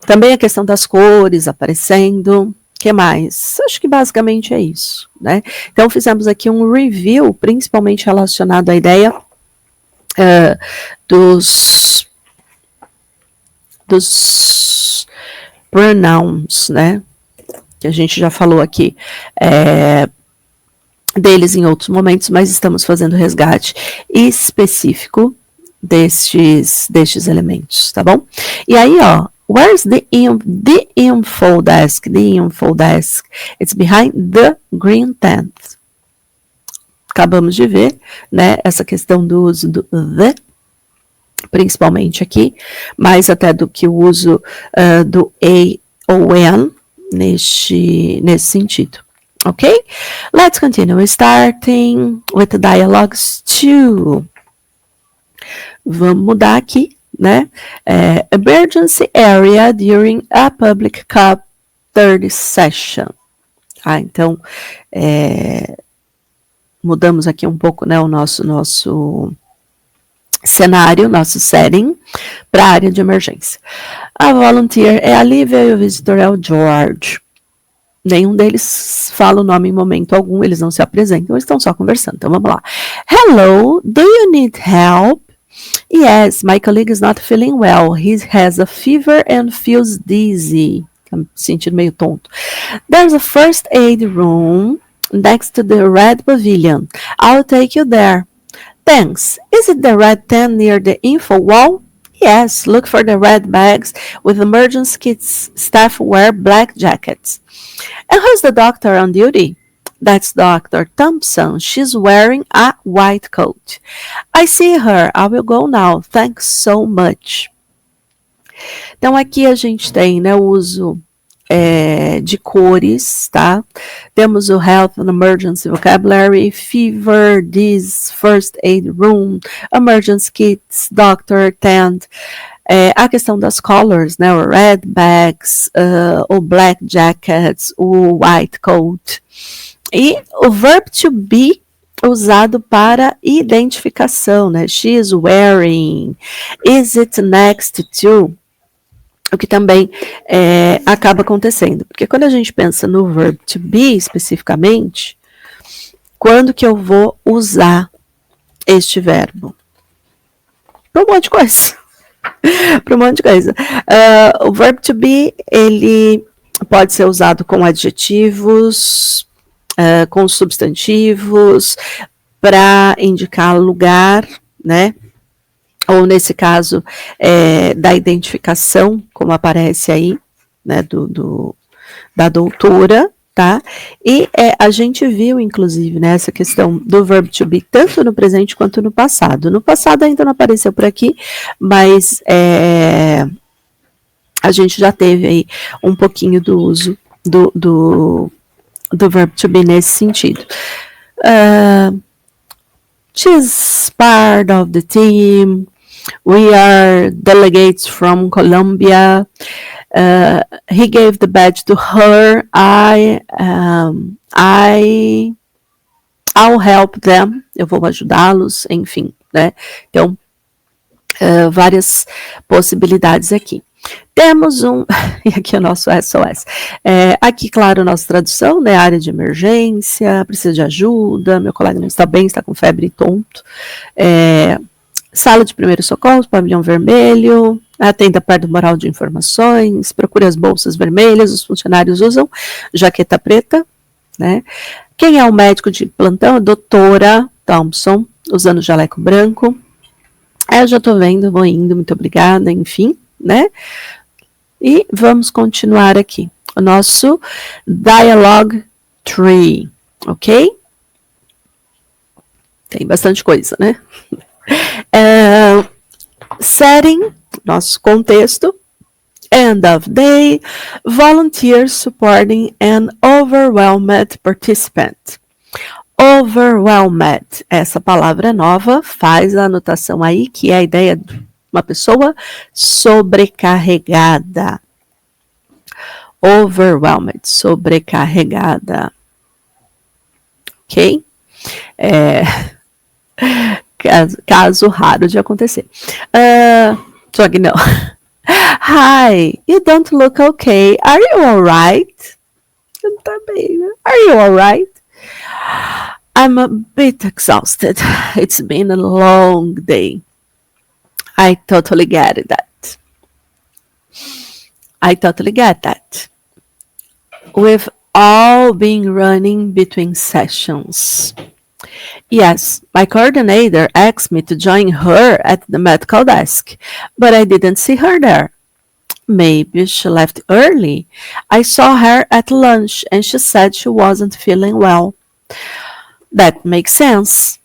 também a questão das cores aparecendo. Que mais? Acho que basicamente é isso, né? Então fizemos aqui um review, principalmente relacionado à ideia dos pronouns, né? Que a gente já falou aqui deles em outros momentos, mas estamos fazendo resgate específico destes elementos, tá bom? E aí, ó, where's the info desk? The info desk. It's behind the green tent. Acabamos de ver, né, essa questão do uso do the, principalmente aqui, mais até do que o uso do a ou an nesse sentido. Ok? Let's continue. Starting with the dialogues 2. Vamos mudar aqui, né? Emergency area during a public COP 30 session. Então, mudamos aqui um pouco, né, o nosso cenário, nosso setting, para a área de emergência. A volunteer é a Lívia e o visitor é o George. Nenhum deles fala o nome em momento algum, eles não se apresentam, eles estão só conversando. Então vamos lá. Hello, do you need help? Yes, my colleague is not feeling well. He has a fever and feels dizzy. Tá me sentindo meio tonto. There's a first aid room next to the red pavilion. I'll take you there. Thanks. Is it the red tent near the info wall? Yes, look for the red bags with emergency kits. Staff wear black jackets. And who's the doctor on duty? That's Dr. Thompson. She's wearing a white coat. I see her. I will go now. Thanks so much. Então, aqui a gente tem, né, o uso de cores, tá? Temos o Health and Emergency Vocabulary, Fever, This, First Aid Room, Emergency Kits, Doctor, Tent, a questão das colors, né? O Red Bags, o Black Jackets, o White Coat. E o verb to be usado para identificação, né? She is wearing, is it next to? O que também acaba acontecendo. Porque quando a gente pensa no verb to be especificamente, quando que eu vou usar este verbo? Para um monte de coisa. Para um monte de coisa. O verb to be, ele pode ser usado com adjetivos, com substantivos, para indicar lugar, né? Ou nesse caso, da identificação, como aparece aí, né, da doutora, tá? E a gente viu, inclusive, né, essa questão do verb to be, tanto no presente quanto no passado. No passado ainda não apareceu por aqui, mas a gente já teve aí um pouquinho do uso do verb to be nesse sentido. She's part of the team. We are delegates from Colombia. He gave the badge to her. I'll help them. Eu vou ajudá-los, enfim, né? Então, várias possibilidades aqui. Temos e aqui é o nosso SOS. Aqui, claro, nossa tradução, né? Área de emergência, precisa de ajuda, meu colega não está bem, está com febre e tonto. Sala de primeiros socorros, pavilhão vermelho, atenda perto do mural de informações, procure as bolsas vermelhas, os funcionários usam jaqueta preta, né? Quem é o médico de plantão? A doutora Thompson, usando jaleco branco. Eu já estou vendo, vou indo, muito obrigada, enfim, né? E vamos continuar aqui. O nosso Dialogue Tree, ok? Tem bastante coisa, né? Setting, nosso contexto. End of day, volunteers supporting an overwhelmed participant. Overwhelmed, essa palavra nova, faz a anotação aí, que é a ideia de uma pessoa sobrecarregada. Overwhelmed, sobrecarregada. Ok? Caso raro de acontecer. Só que não. Hi, you don't look okay. Are you alright? Você não tá bem, né? Are you alright? I'm a bit exhausted. It's been a long day. I totally get that. I totally get that. We've all been running between sessions. Yes, my coordinator asked me to join her at the medical desk, but I didn't see her there. Maybe she left early. I saw her at lunch and she said she wasn't feeling well. That makes sense.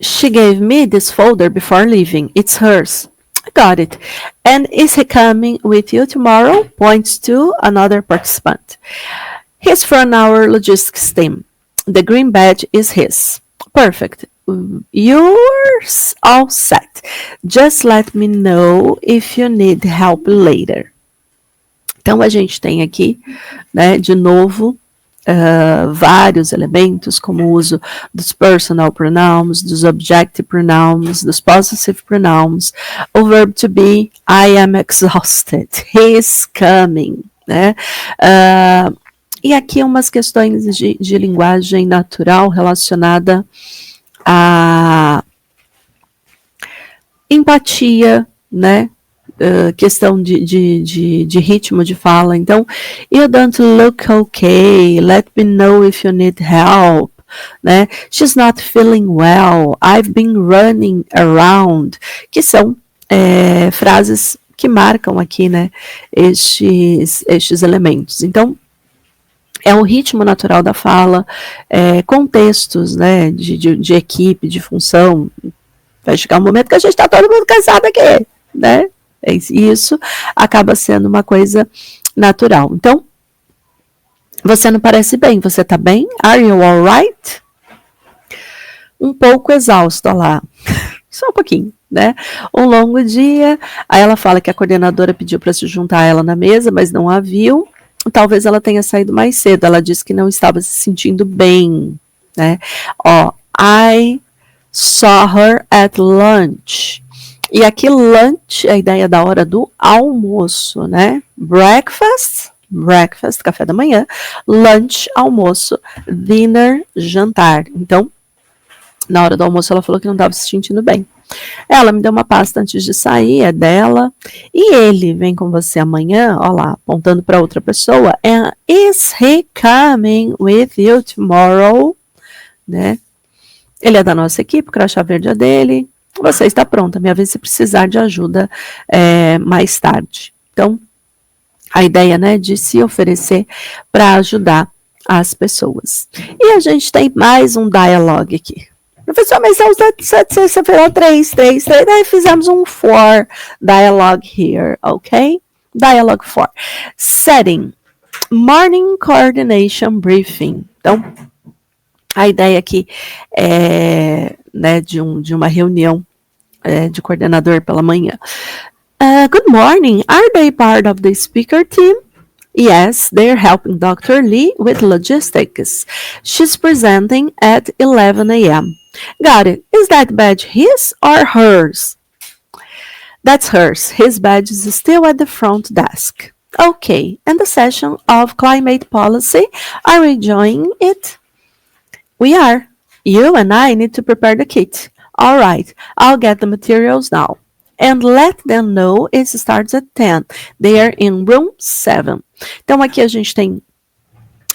She gave me this folder before leaving. It's hers. I got it. And is he coming with you tomorrow? Points to another participant. He's from our logistics team. The green badge is his. Perfect. You're all set. Just let me know if you need help later. Então, a gente tem aqui, né, de novo, vários elementos, como o uso dos personal pronouns, dos objective pronouns, dos possessive pronouns, o verb to be, I am exhausted, he is coming, né? E aqui umas questões de linguagem natural relacionada empatia, né? Questão de ritmo de fala. Então, you don't look okay, let me know if you need help, né? She's not feeling well, I've been running around, que são frases que marcam aqui, né, estes elementos. Então, é o ritmo natural da fala, contextos, né, de equipe, de função. Vai chegar um momento que a gente está todo mundo cansado aqui, né? Isso acaba sendo uma coisa natural. Então, você não parece bem, você tá bem? Are you alright? Um pouco exausto, olha lá. Só um pouquinho, né? Um longo dia. Aí ela fala que a coordenadora pediu para se juntar a ela na mesa, mas não a viu. Talvez ela tenha saído mais cedo. Ela disse que não estava se sentindo bem, né? Ó, I saw her at lunch. E aqui lunch é a ideia da hora do almoço, né? Breakfast, café da manhã. Lunch, almoço. Dinner, jantar. Então, na hora do almoço ela falou que não estava se sentindo bem. Ela me deu uma pasta antes de sair, é dela. E ele vem com você amanhã, ó lá, apontando para outra pessoa. And is he coming with you tomorrow? Né? Ele é da nossa equipe, o crachá verde é dele. Você está pronta, me avise se precisar de ajuda mais tarde. Então, a ideia, né, de se oferecer para ajudar as pessoas. E a gente tem mais um dialogue aqui. Professor, mas você falou 3, daí fizemos um 4 dialogue here, ok? Dialogue 4. Setting. Morning Coordination Briefing. Então, a ideia aqui é, né, de uma reunião de coordenador pela manhã. Good morning. Are they part of the speaker team? Yes, they're helping Dr. Lee with logistics. She's presenting at 11 a.m. Got it. Is that badge his or hers? That's hers. His badge is still at the front desk. Okay, and the session of climate policy, are we joining it? We are. You and I need to prepare the kit. All right, I'll get the materials now. And let them know it starts at 10. They are in room 7. Então, aqui a gente tem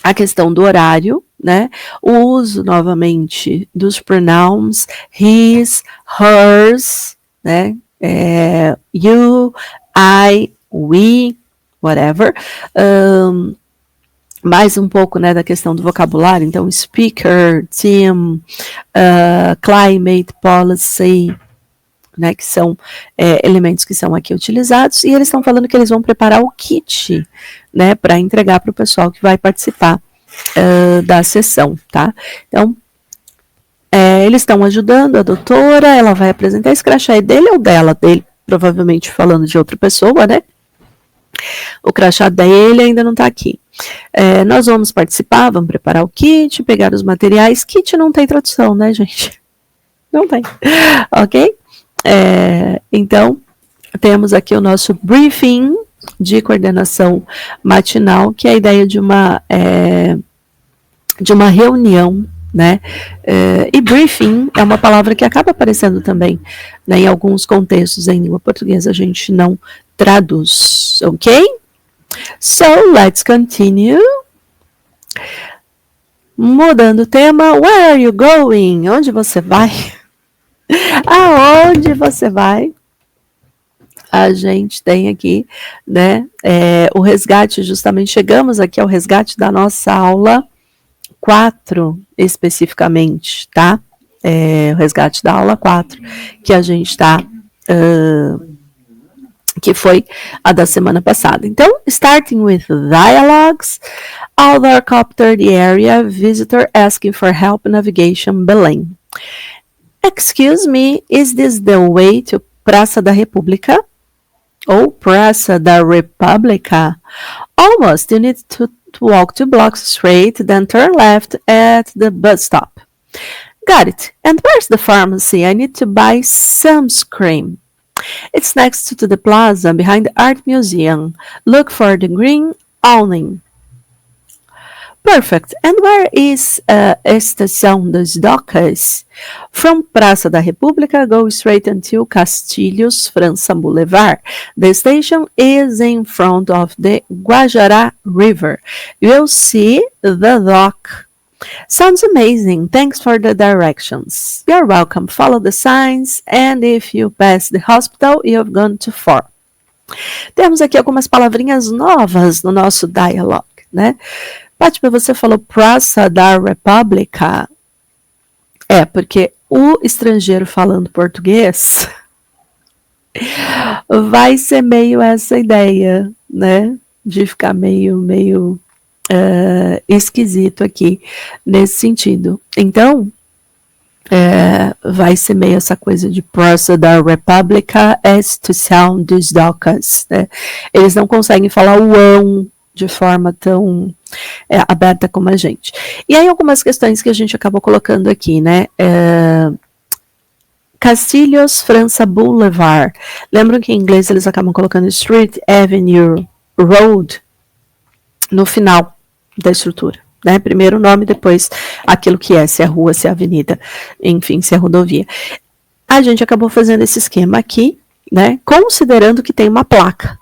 a questão do horário, né? O uso, novamente, dos pronouns his, hers, né? You, I, we, whatever. Mais um pouco, né, da questão do vocabulário. Então, speaker, team, climate policy, né, que são elementos que são aqui utilizados, e eles estão falando que eles vão preparar o kit, né, para entregar para o pessoal que vai participar da sessão, tá? Então, eles estão ajudando a doutora, ela vai apresentar esse crachá é dele ou dela? Dele, provavelmente falando de outra pessoa, né? O crachá dele ainda não está aqui. Nós vamos participar, vamos preparar o kit, pegar os materiais. Kit não tem tradução, né, gente? Não tem, ok? Então, temos aqui o nosso briefing de coordenação matinal, que é a ideia de uma reunião, né? E briefing é uma palavra que acaba aparecendo também, né, em alguns contextos em língua portuguesa, a gente não traduz, ok? So, let's continue. Mudando o tema, where are you going? Onde você vai? Aonde você vai? A gente tem aqui, né, o resgate, justamente chegamos aqui ao resgate da nossa aula 4, especificamente, tá? O resgate da aula 4, que a gente está, que foi a da semana passada. Então, starting with dialogues, Outdoor the area, visitor asking for help navigation, Belém. Excuse me, is this the way to Praça da República? Ou Praça da República? Almost, you need to walk 2 blocks straight, then turn left at the bus stop. Got it. And where's the pharmacy? I need to buy some cream. It's next to the plaza behind the art museum. Look for the green awning. Perfect. And where is Estação das Docas? From Praça da República, go straight until Castilhos França Boulevard. The station is in front of the Guajará River. You'll see the dock. Sounds amazing. Thanks for the directions. You're welcome. Follow the signs, and if you pass the hospital, you've gone too far. Temos aqui algumas palavrinhas novas no nosso dialogue, né? Fátima, você falou Praça da República. É, porque o estrangeiro falando português vai ser meio essa ideia, né? De ficar meio esquisito aqui, nesse sentido. Então, vai ser meio essa coisa de Praça da República, Estação das Docas, né? Eles não conseguem falar o ão de forma tão aberta como a gente. E aí algumas questões que a gente acabou colocando aqui, né? Castilhos França Boulevard. Lembram que em inglês eles acabam colocando Street, Avenue, Road no final da estrutura, né? Primeiro o nome, depois aquilo que é, se é rua, se é avenida, enfim, se é rodovia. A gente acabou fazendo esse esquema aqui, né? Considerando que tem uma placa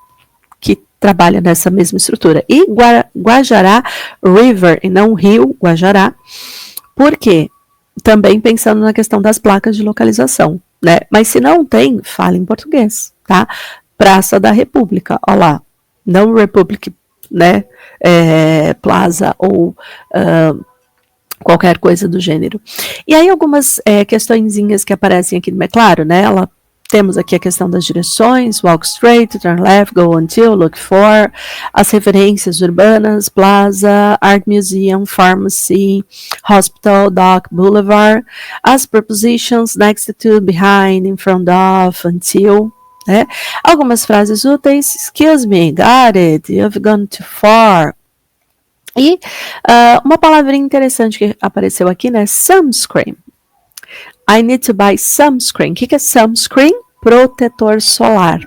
que trabalha nessa mesma estrutura. E Guajará River, e não Rio Guajará, por quê? Também pensando na questão das placas de localização, né? Mas se não tem, fala em português, tá? Praça da República, ó lá, não Republic, né? Plaza ou qualquer coisa do gênero. E aí algumas questõezinhas que aparecem aqui, é claro, né? Temos aqui a questão das direções, walk straight, turn left, go until, look for, as referências urbanas, plaza, art museum, pharmacy, hospital, dock, boulevard, as prepositions next to, behind, in front of, until, né? Algumas frases úteis, excuse me, got it, you've gone too far. E uma palavrinha interessante que apareceu aqui, né? Sunscreen. I need to buy sunscreen. O que é sunscreen? Protetor solar.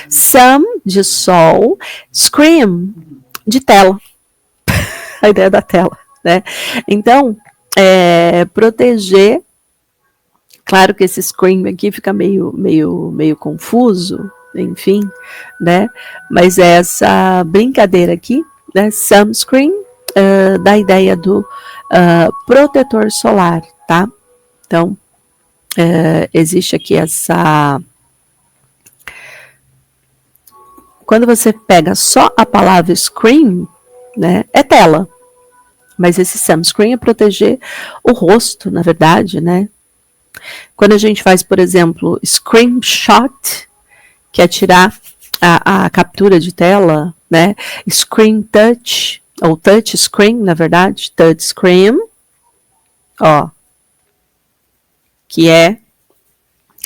Sun, de sol. Screen, de tela. A ideia da tela, né? Então, proteger. Claro que esse screen aqui fica meio confuso, enfim, né? Mas essa brincadeira aqui, né? Sunscreen, da ideia do protetor solar, tá? Então, existe aqui essa... Quando você pega só a palavra screen, né, é tela. Mas esse sunscreen é proteger o rosto, na verdade, né? Quando a gente faz, por exemplo, screenshot, que é tirar a captura de tela, né? Screen touch, ou touch screen, na verdade, touch screen, ó, que é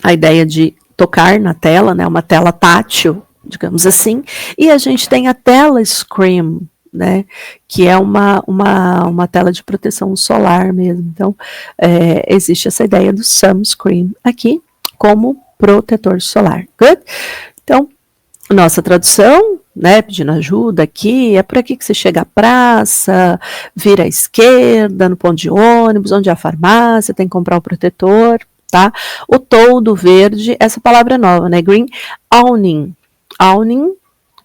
a ideia de tocar na tela, né? Uma tela tátil, digamos assim. E a gente tem a tela screen, né? Que é uma tela de proteção solar mesmo. Então, existe essa ideia do sunscreen aqui como protetor solar. Good? Então, nossa tradução, né, pedindo ajuda aqui, é por aqui que você chega à praça, vira à esquerda, no ponto de ônibus, onde é a farmácia, tem que comprar o protetor, tá? O toldo verde, essa palavra é nova, né, green, awning,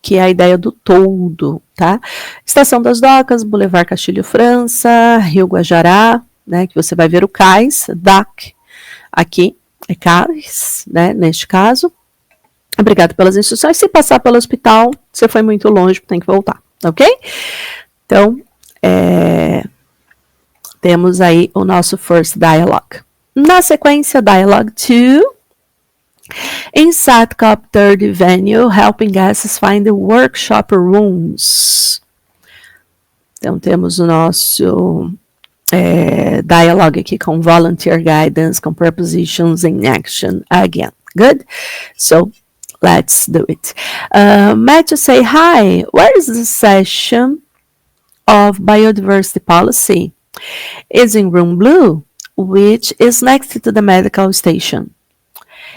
que é a ideia do toldo, tá? Estação das Docas, Boulevard Castilho França, Rio Guajará, né, que você vai ver o cais, dock, aqui é cais, né, neste caso. Obrigado pelas instruções. Se passar pelo hospital, você foi muito longe, tem que voltar, ok? Então, temos aí o nosso first dialogue. Na sequência, dialogue 2. Inside Cop 3rd Venue, helping guests find the workshop rooms. Então, temos o nosso dialogue aqui com volunteer guidance, com prepositions in action again. Good? So, let's do it. Matthew say, hi, where is the session of biodiversity policy? It's in room blue, which is next to the medical station.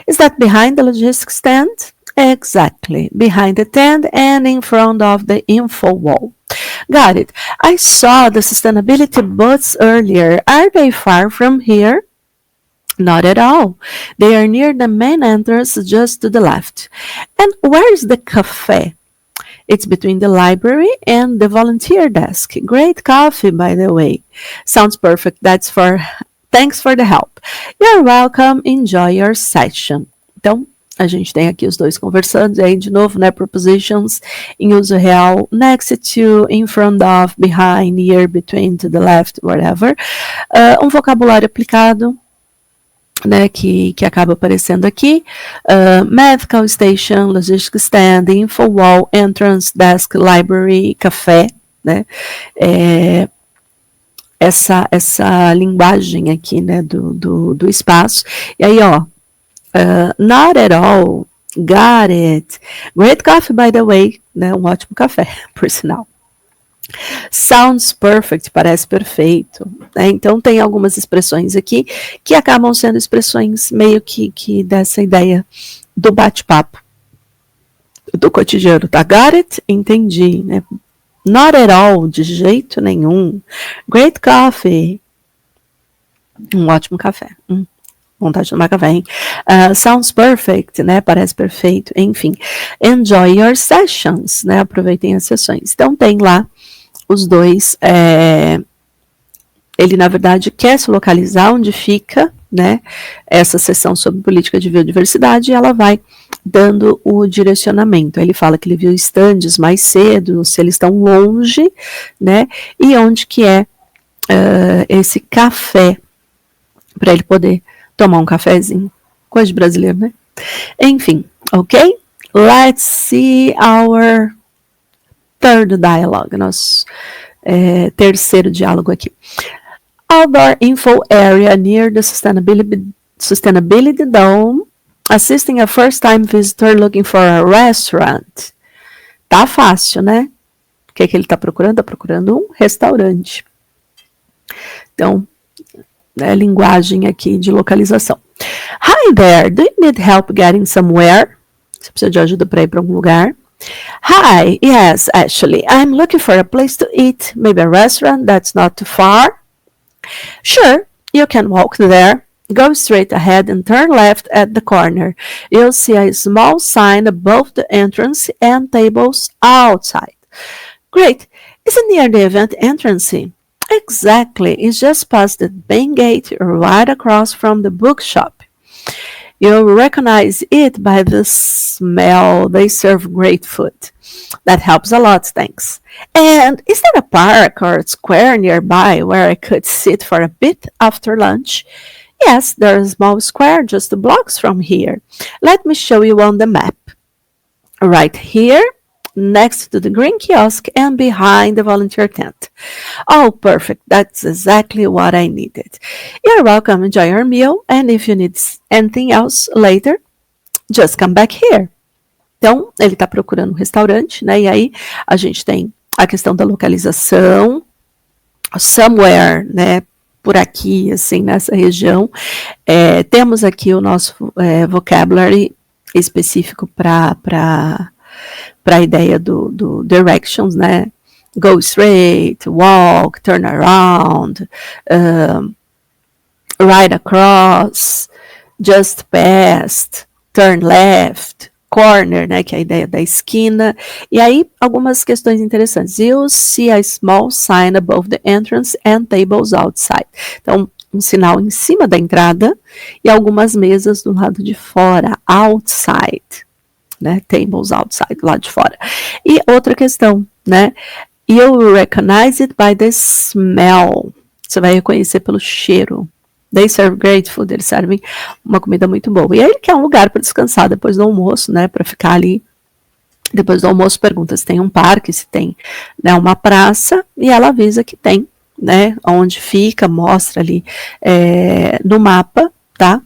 Is that behind the logistics stand? Exactly, behind the tent and in front of the info wall. Got it. I saw the sustainability booths earlier. Are they far from here? Not at all. They are near the main entrance, just to the left. And where's the cafe? It's between the library and the volunteer desk. Great coffee, by the way. Sounds perfect. Thanks for the help. You're welcome. Enjoy your session. Então, a gente tem aqui os dois conversando, e aí de novo, né, prepositions em uso real, next to, in front of, behind, near, between, to the left, whatever. Um vocabulário aplicado, né, que acaba aparecendo aqui, medical station, logistics stand, info wall, entrance, desk, library, café, né, essa linguagem aqui, né, do espaço. E aí, ó, not at all, got it, great coffee, by the way, né, um ótimo café, por sinal. Sounds perfect, parece perfeito, né? Então tem algumas expressões aqui que acabam sendo expressões meio que dessa ideia do bate-papo, do cotidiano, tá? Got it? Entendi, né? Not at all, de jeito nenhum. Great coffee, um ótimo café. Vontade de tomar café, hein? Sounds perfect, né? Parece perfeito, enfim. Enjoy your sessions, né? Aproveitem as sessões. Então tem lá os dois, ele na verdade quer se localizar onde fica, né, essa sessão sobre política de biodiversidade, e ela vai dando o direcionamento. Ele fala que ele viu estandes mais cedo, se eles estão longe, né, e onde que é esse café, para ele poder tomar um cafezinho. Coisa de brasileiro, né? Enfim, ok? Let's see our third dialogue, nosso terceiro diálogo aqui. Outdoor info area near the sustainability dome, assisting a first-time visitor looking for a restaurant. Tá fácil, né? O que ele tá procurando? Tá procurando um restaurante. Então, linguagem aqui de localização. Hi there, do you need help getting somewhere? Você precisa de ajuda para ir para algum lugar? Hi, yes, actually, I'm looking for a place to eat, maybe a restaurant that's not too far. Sure, you can walk there. Go straight ahead and turn left at the corner. You'll see a small sign above the entrance and tables outside. Great, is it near the event entrance? Exactly, it's just past the main gate right across from the bookshop. You'll recognize it by the smell. They serve great food. That helps a lot, thanks. And is there a park or a square nearby where I could sit for a bit after lunch? Yes, there's a small square just 2 blocks from here. Let me show you on the map. Right here, next to the green kiosk and behind the volunteer tent. Oh, perfect. That's exactly what I needed. You're welcome. Enjoy your meal. And if you need anything else later, just come back here. Então, ele está procurando um restaurante, né? E aí a gente tem a questão da localização, somewhere, né? Por aqui, assim, nessa região. Temos aqui o nosso vocabulary específico para a ideia do directions, né? Go straight, walk, turn around, right across, just past, turn left, corner, né? Que é a ideia da esquina. E aí, algumas questões interessantes. You'll see a small sign above the entrance and tables outside. Então, um sinal em cima da entrada e algumas mesas do lado de fora, outside. Né, tables outside, lá de fora. E outra questão, né? You'll recognize it by the smell. Você vai reconhecer pelo cheiro. They serve great food. Eles servem uma comida muito boa. E aí ele quer um lugar para descansar depois do almoço, né? Para ficar ali. Depois do almoço pergunta se tem um parque, se tem, né, uma praça. E ela avisa que tem, né? Onde fica, mostra ali no mapa, tá?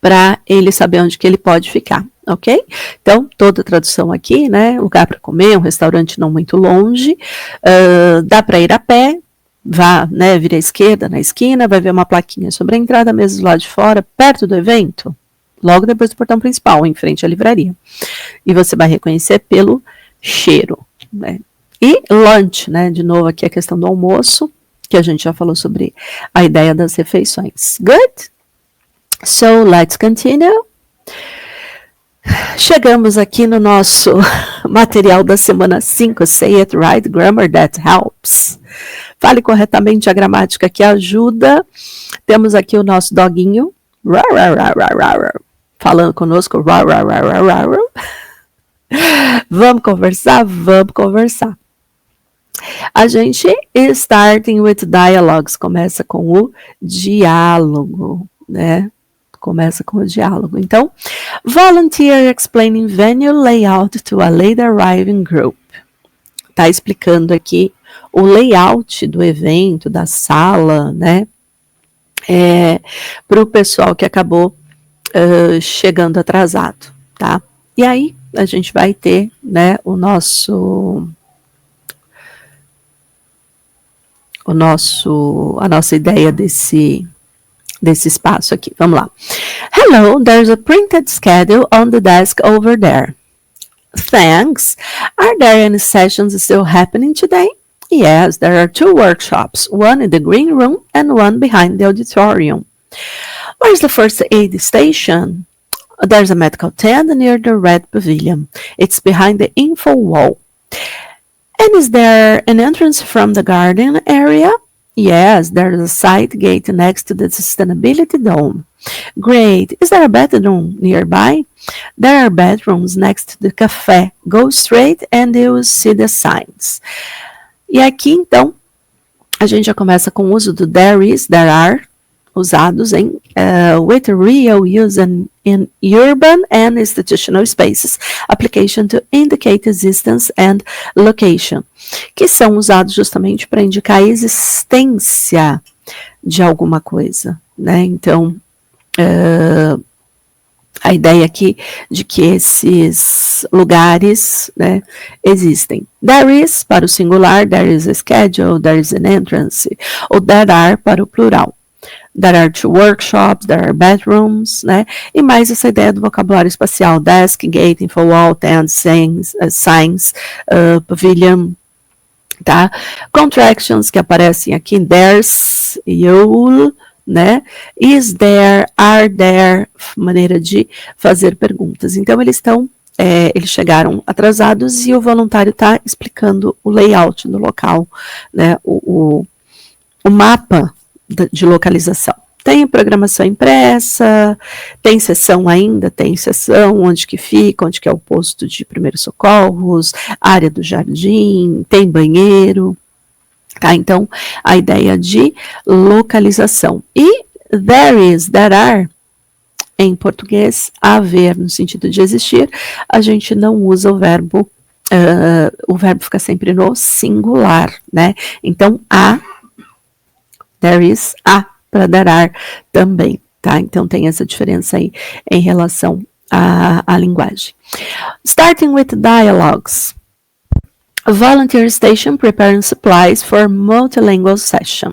Para ele saber onde que ele pode ficar. Ok? Então, toda a tradução aqui, né? Lugar para comer, um restaurante não muito longe, dá para ir a pé, vá, né? Vira à esquerda, na esquina, vai ver uma plaquinha sobre a entrada, mesmo do lado de fora, perto do evento, logo depois do portão principal, em frente à livraria. E você vai reconhecer pelo cheiro, né? E lunch, né? De novo aqui a questão do almoço, que a gente já falou sobre a ideia das refeições. Good? So, let's continue. Chegamos aqui no nosso material da semana 5, Say It Right, Grammar That Helps. Fale corretamente a gramática que ajuda. Temos aqui o nosso doguinho, falando conosco. Vamos conversar? Vamos conversar. A gente starting with dialogues, começa com o diálogo, né? Começa com o diálogo. Então, volunteer explaining venue layout to a late arriving group. Tá explicando aqui o layout do evento, da sala, né? Para o pessoal que acabou chegando atrasado, tá? E aí, a gente vai ter, né, a nossa ideia desse espaço aqui. Vamos lá. Hello, there's a printed schedule on the desk over there. Thanks. Are there any sessions still happening today? Yes, there are 2 workshops, one in the green room and one behind the auditorium. Where's the first aid station? There's a medical tent near the red pavilion. It's behind the info wall. And is there an entrance from the garden area? Yes, there's a side gate next to the sustainability dome. Great. Is there a bedroom nearby? There are bedrooms next to the café. Go straight and you will see the signs. E aqui, então, a gente já começa com o uso do there is, there are, usados em with real use in urban and institutional spaces, application to indicate existence and location, que são usados justamente para indicar a existência de alguma coisa, né? Então, a ideia aqui de que esses lugares, né, existem. There is para o singular, there is a schedule, there is an entrance, ou there are para o plural. There are 2 workshops, there are bedrooms, né? E mais essa ideia do vocabulário espacial, desk, gate, info wall, tent, signs, pavilion, tá? Contractions que aparecem aqui, there's, you'll, né? Is there, are there, maneira de fazer perguntas. Então, eles chegaram atrasados e o voluntário está explicando o layout do local, né? O mapa de localização. Tem programação impressa, tem sessão ainda, tem sessão, onde que fica, onde que é o posto de primeiros socorros, área do jardim, tem banheiro, tá? Então, a ideia de localização. E there is, there are, em português, haver, no sentido de existir, a gente não usa o verbo fica sempre no singular, né? Então, há, there is, há, para there are também, tá? Então, tem essa diferença aí em relação à linguagem. Starting with dialogues. Volunteer station preparing supplies for multilingual session.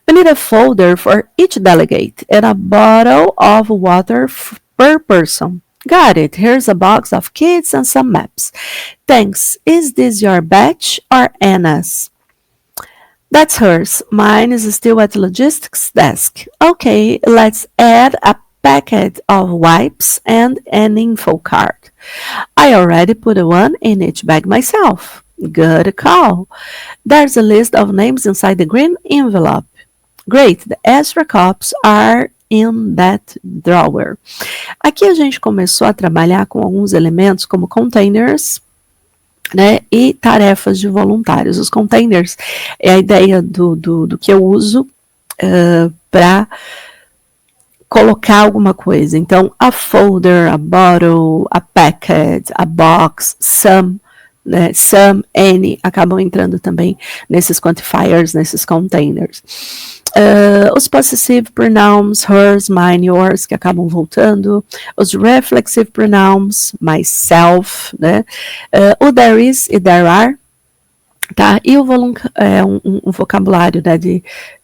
We need a folder for each delegate and a bottle of water per person. Got it. Here's a box of kits and some maps. Thanks. Is this your batch or Anna's? That's hers. Mine is still at logistics desk. Okay, let's add a packet of wipes and an info card. I already put one in each bag myself. Good call. There's a list of names inside the green envelope. Great, the extra copies are in that drawer. Aqui a gente começou a trabalhar com alguns elementos como containers, né, e tarefas de voluntários. Os containers é a ideia do que eu uso para colocar alguma coisa. Então, a folder, a bottle, a packet, a box, some, né, some, any, acabam entrando também nesses quantifiers, nesses containers. Os possessive pronouns, hers, mine, yours, que acabam voltando. Os reflexive pronouns, myself, né? O there is e there are, tá? E um vocabulário, né,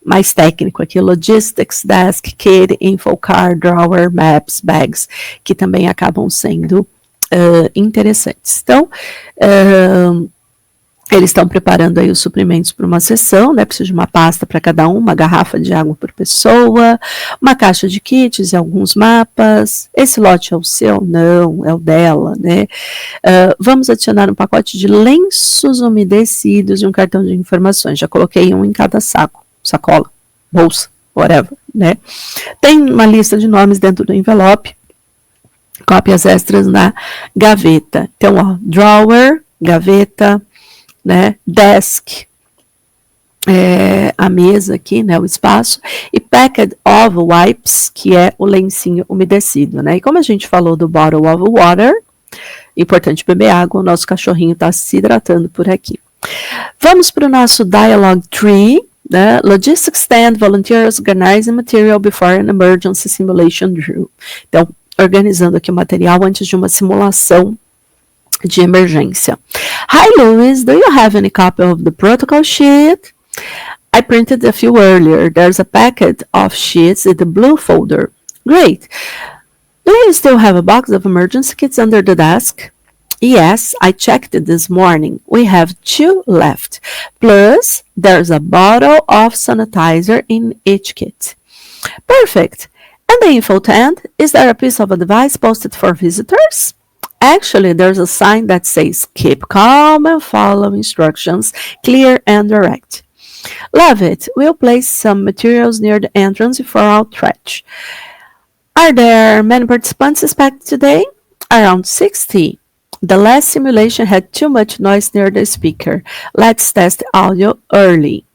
mais técnico aqui, logistics, desk, kit, info card, drawer, maps, bags, que também acabam sendo interessantes. Então, Eles estão preparando aí os suprimentos para uma sessão, né? Precisa de uma pasta para cada um, uma garrafa de água por pessoa, uma caixa de kits e alguns mapas. Esse lote é o seu? Não, é o dela, né? Vamos adicionar um pacote de lenços umedecidos e um cartão de informações. Já coloquei um em cada saco, sacola, bolsa, whatever, né? Tem uma lista de nomes dentro do envelope, cópias extras na gaveta. Então, ó, drawer, gaveta, né, desk, a mesa aqui, né, o espaço, e packet of wipes, que é o lencinho umedecido, né, e como a gente falou do bottle of water, importante beber água, o nosso cachorrinho está se hidratando por aqui. Vamos para o nosso dialogue tree, né, logistics stand, volunteers organizing material before an emergency simulation drill. Então, organizando aqui o material antes de uma simulação de emergência. Hi, Louis, do you have any copy of the protocol sheet? I printed a few earlier. There's a packet of sheets in the blue folder. Great. Do you still have a box of emergency kits under the desk? Yes, I checked it this morning. We have 2 left. Plus, there's a bottle of sanitizer in each kit. Perfect. And the info tent, is there a piece of advice posted for visitors? Actually, there's a sign that says, keep calm and follow instructions, clear and direct. Love it. We'll place some materials near the entrance for outreach. Are there many participants expected today? Around 60. The last simulation had too much noise near the speaker. Let's test audio early.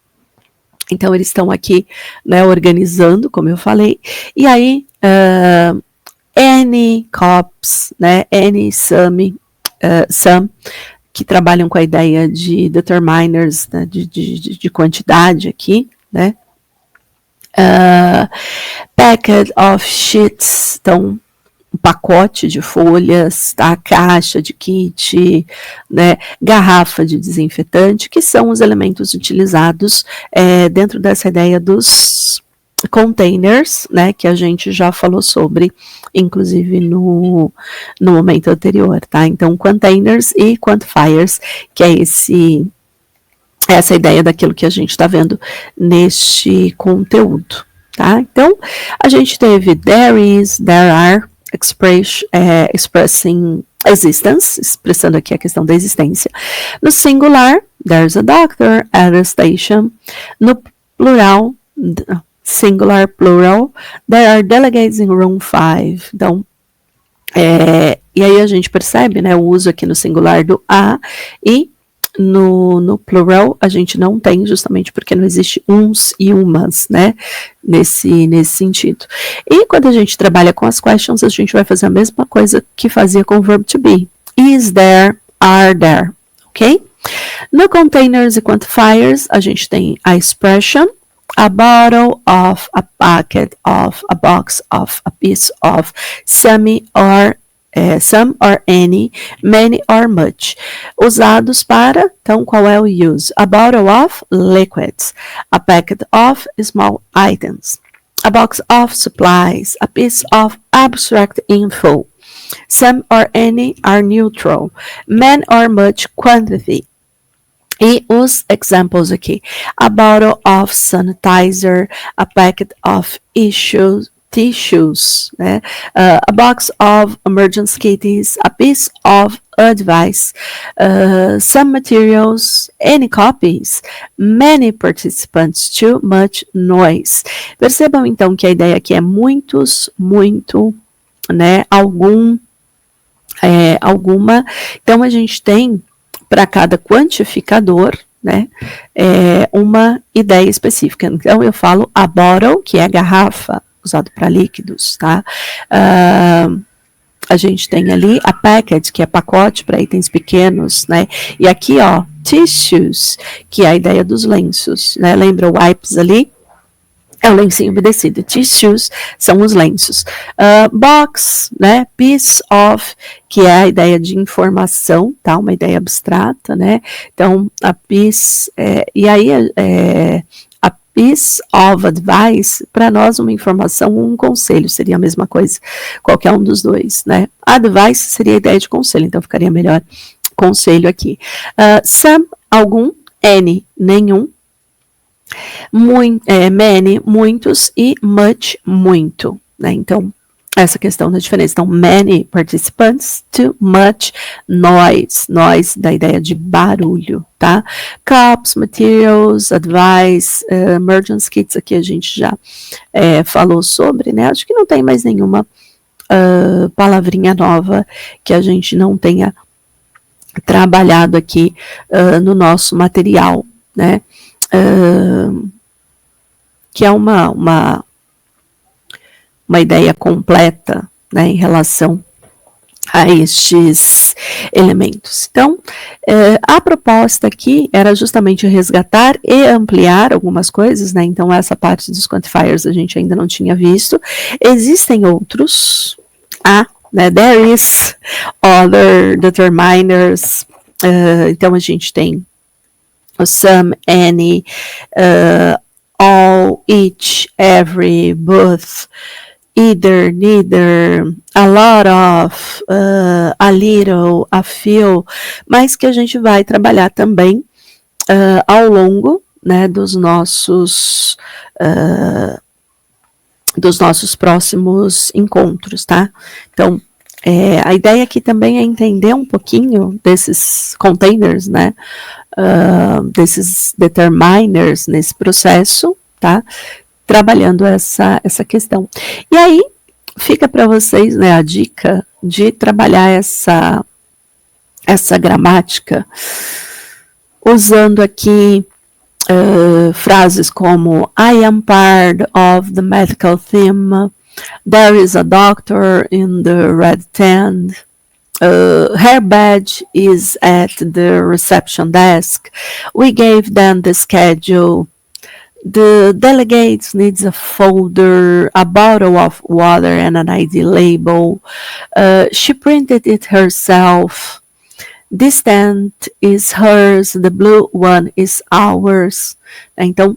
Então, eles estão aqui, né, organizando, como eu falei, e aí Any cops, né, any some, que trabalham com a ideia de determiners, né, de quantidade aqui, né, packet of sheets, então, um pacote de folhas, tá, caixa de kit, né, garrafa de desinfetante, que são os elementos utilizados dentro dessa ideia dos containers, né, que a gente já falou sobre, inclusive no momento anterior, tá? Então, containers e quantifiers, que é essa ideia daquilo que a gente está vendo neste conteúdo, tá? Então, a gente teve there is, there are, expressing existence, expressando aqui a questão da existência. No singular, there's a doctor at a station. No plural, singular, plural, there are delegates in room 5. Então, e aí a gente percebe, né, o uso aqui no singular do a, e no plural a gente não tem, justamente porque não existe uns e umas, né, nesse sentido. E quando a gente trabalha com as questions, a gente vai fazer a mesma coisa que fazia com o verb to be. Is there, are there, ok? No containers e quantifiers, a gente tem a expression, a bottle of, a packet of, a box of, a piece of, some or any, many or much. Usados para, então, qual é o use? A bottle of liquids, a packet of small items, a box of supplies, a piece of abstract info. Some or any are neutral, many or much quantity. E os examples aqui, a bottle of sanitizer, a packet of tissues, né? A box of emergency kits, a piece of advice, some materials, any copies, many participants, too much noise. Percebam então que a ideia aqui é muitos, muito, né? Alguma. Então a gente tem para cada quantificador, né, uma ideia específica. Então, eu falo a bottle, que é a garrafa, usado para líquidos, tá? A gente tem ali a packet, que é pacote para itens pequenos, né? E aqui, ó, tissues, que é a ideia dos lenços, né? Lembra o wipes ali? É o lencinho umedecido. Tissues são os lenços. Box, né? Piece of, que é a ideia de informação, tá? Uma ideia abstrata, né? Então, a piece, e aí a piece of advice, para nós uma informação, um conselho, seria a mesma coisa, qualquer um dos dois, né? Advice seria a ideia de conselho, então ficaria melhor conselho aqui. Some algum, any, nenhum, many, muitos, e much, muito, né? Então, essa questão da diferença. Então, many participants to much noise da ideia de barulho, tá? Cups, materials, advice, emergency kits, aqui a gente já falou sobre, né? Acho que não tem mais nenhuma palavrinha nova que a gente não tenha trabalhado aqui no nosso material, né? Que é uma ideia completa, né, em relação a estes elementos. Então, a proposta aqui era justamente resgatar e ampliar algumas coisas, né? Então, essa parte dos quantifiers a gente ainda não tinha visto. Existem outros, né? There is other determiners. Então, a gente tem o some, any, all, each, every, both, either, neither, a lot of, a little, a few, mas que a gente vai trabalhar também ao longo, né, dos nossos próximos encontros, tá? Então, a ideia aqui também é entender um pouquinho desses containers, né, desses determiners nesse processo, tá? Trabalhando essa questão. E aí, fica para vocês, né, a dica de trabalhar essa gramática usando aqui frases como I am part of the medical team, there is a doctor in the red tent, her badge is at the reception desk, we gave them the schedule, the delegate needs a folder, a bottle of water and an ID label, she printed it herself, this tent is hers, the blue one is ours. Então,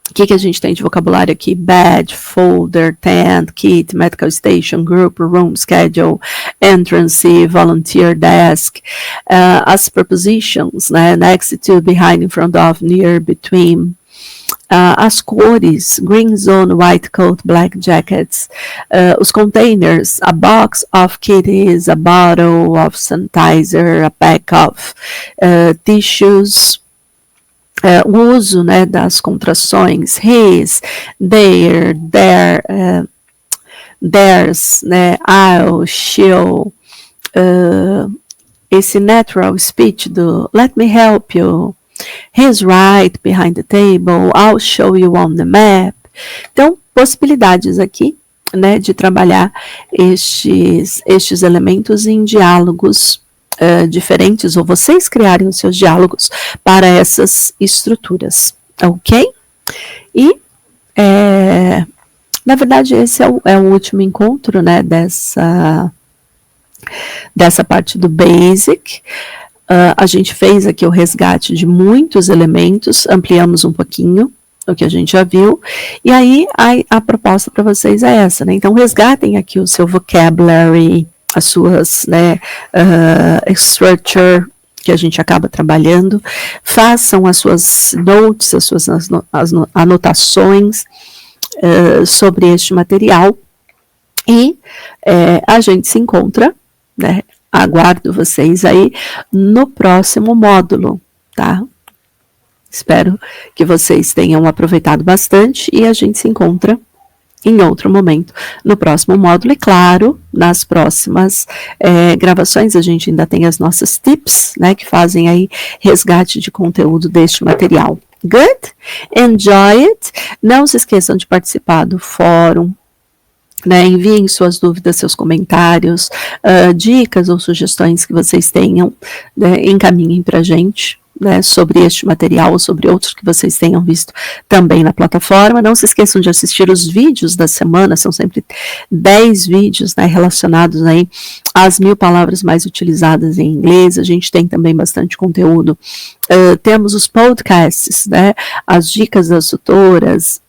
o que a gente tem de vocabulário aqui? Badge, folder, tent, kit, medical station, group, room, schedule, entrance, volunteer desk, as prepositions, né? Next to, behind, in front of, near, between. As cores, green zone, white coat, black jackets, os containers, a box of kitties, a bottle of sanitizer, a pack of tissues, o uso, né, das contrações, his, their, theirs, né, I'll, she'll, esse natural speech do let me help you, he's right behind the table, I'll show you on the map. Então, possibilidades aqui, né, de trabalhar estes elementos em diálogos diferentes, ou vocês criarem os seus diálogos para essas estruturas, ok? E, na verdade, esse é o último encontro, né, dessa parte do Basic. A gente fez aqui o resgate de muitos elementos, ampliamos um pouquinho o que a gente já viu, e aí a proposta para vocês é essa, né? Então, resgatem aqui o seu vocabulary, as suas, né, structure, que a gente acaba trabalhando, façam as suas notes, as suas anotações sobre este material, e a gente se encontra, né? Aguardo vocês aí no próximo módulo, tá? Espero que vocês tenham aproveitado bastante e a gente se encontra em outro momento no próximo módulo. E claro, nas próximas gravações a gente ainda tem as nossas tips, né, que fazem aí resgate de conteúdo deste material. Good? Enjoy it! Não se esqueçam de participar do fórum, né, enviem suas dúvidas, seus comentários, dicas ou sugestões que vocês tenham, né, encaminhem para a gente, né, sobre este material ou sobre outros que vocês tenham visto também na plataforma. Não se esqueçam de assistir os vídeos da semana, são sempre 10 vídeos, né, relacionados aí às 1000 palavras mais utilizadas em inglês. A gente tem também bastante conteúdo. Temos os podcasts, né, as dicas das tutoras.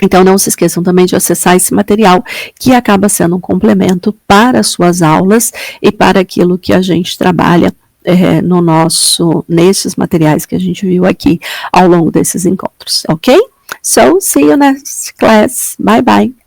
Então, não se esqueçam também de acessar esse material, que acaba sendo um complemento para as suas aulas e para aquilo que a gente trabalha nesses materiais que a gente viu aqui ao longo desses encontros, ok? So, see you next class. Bye bye.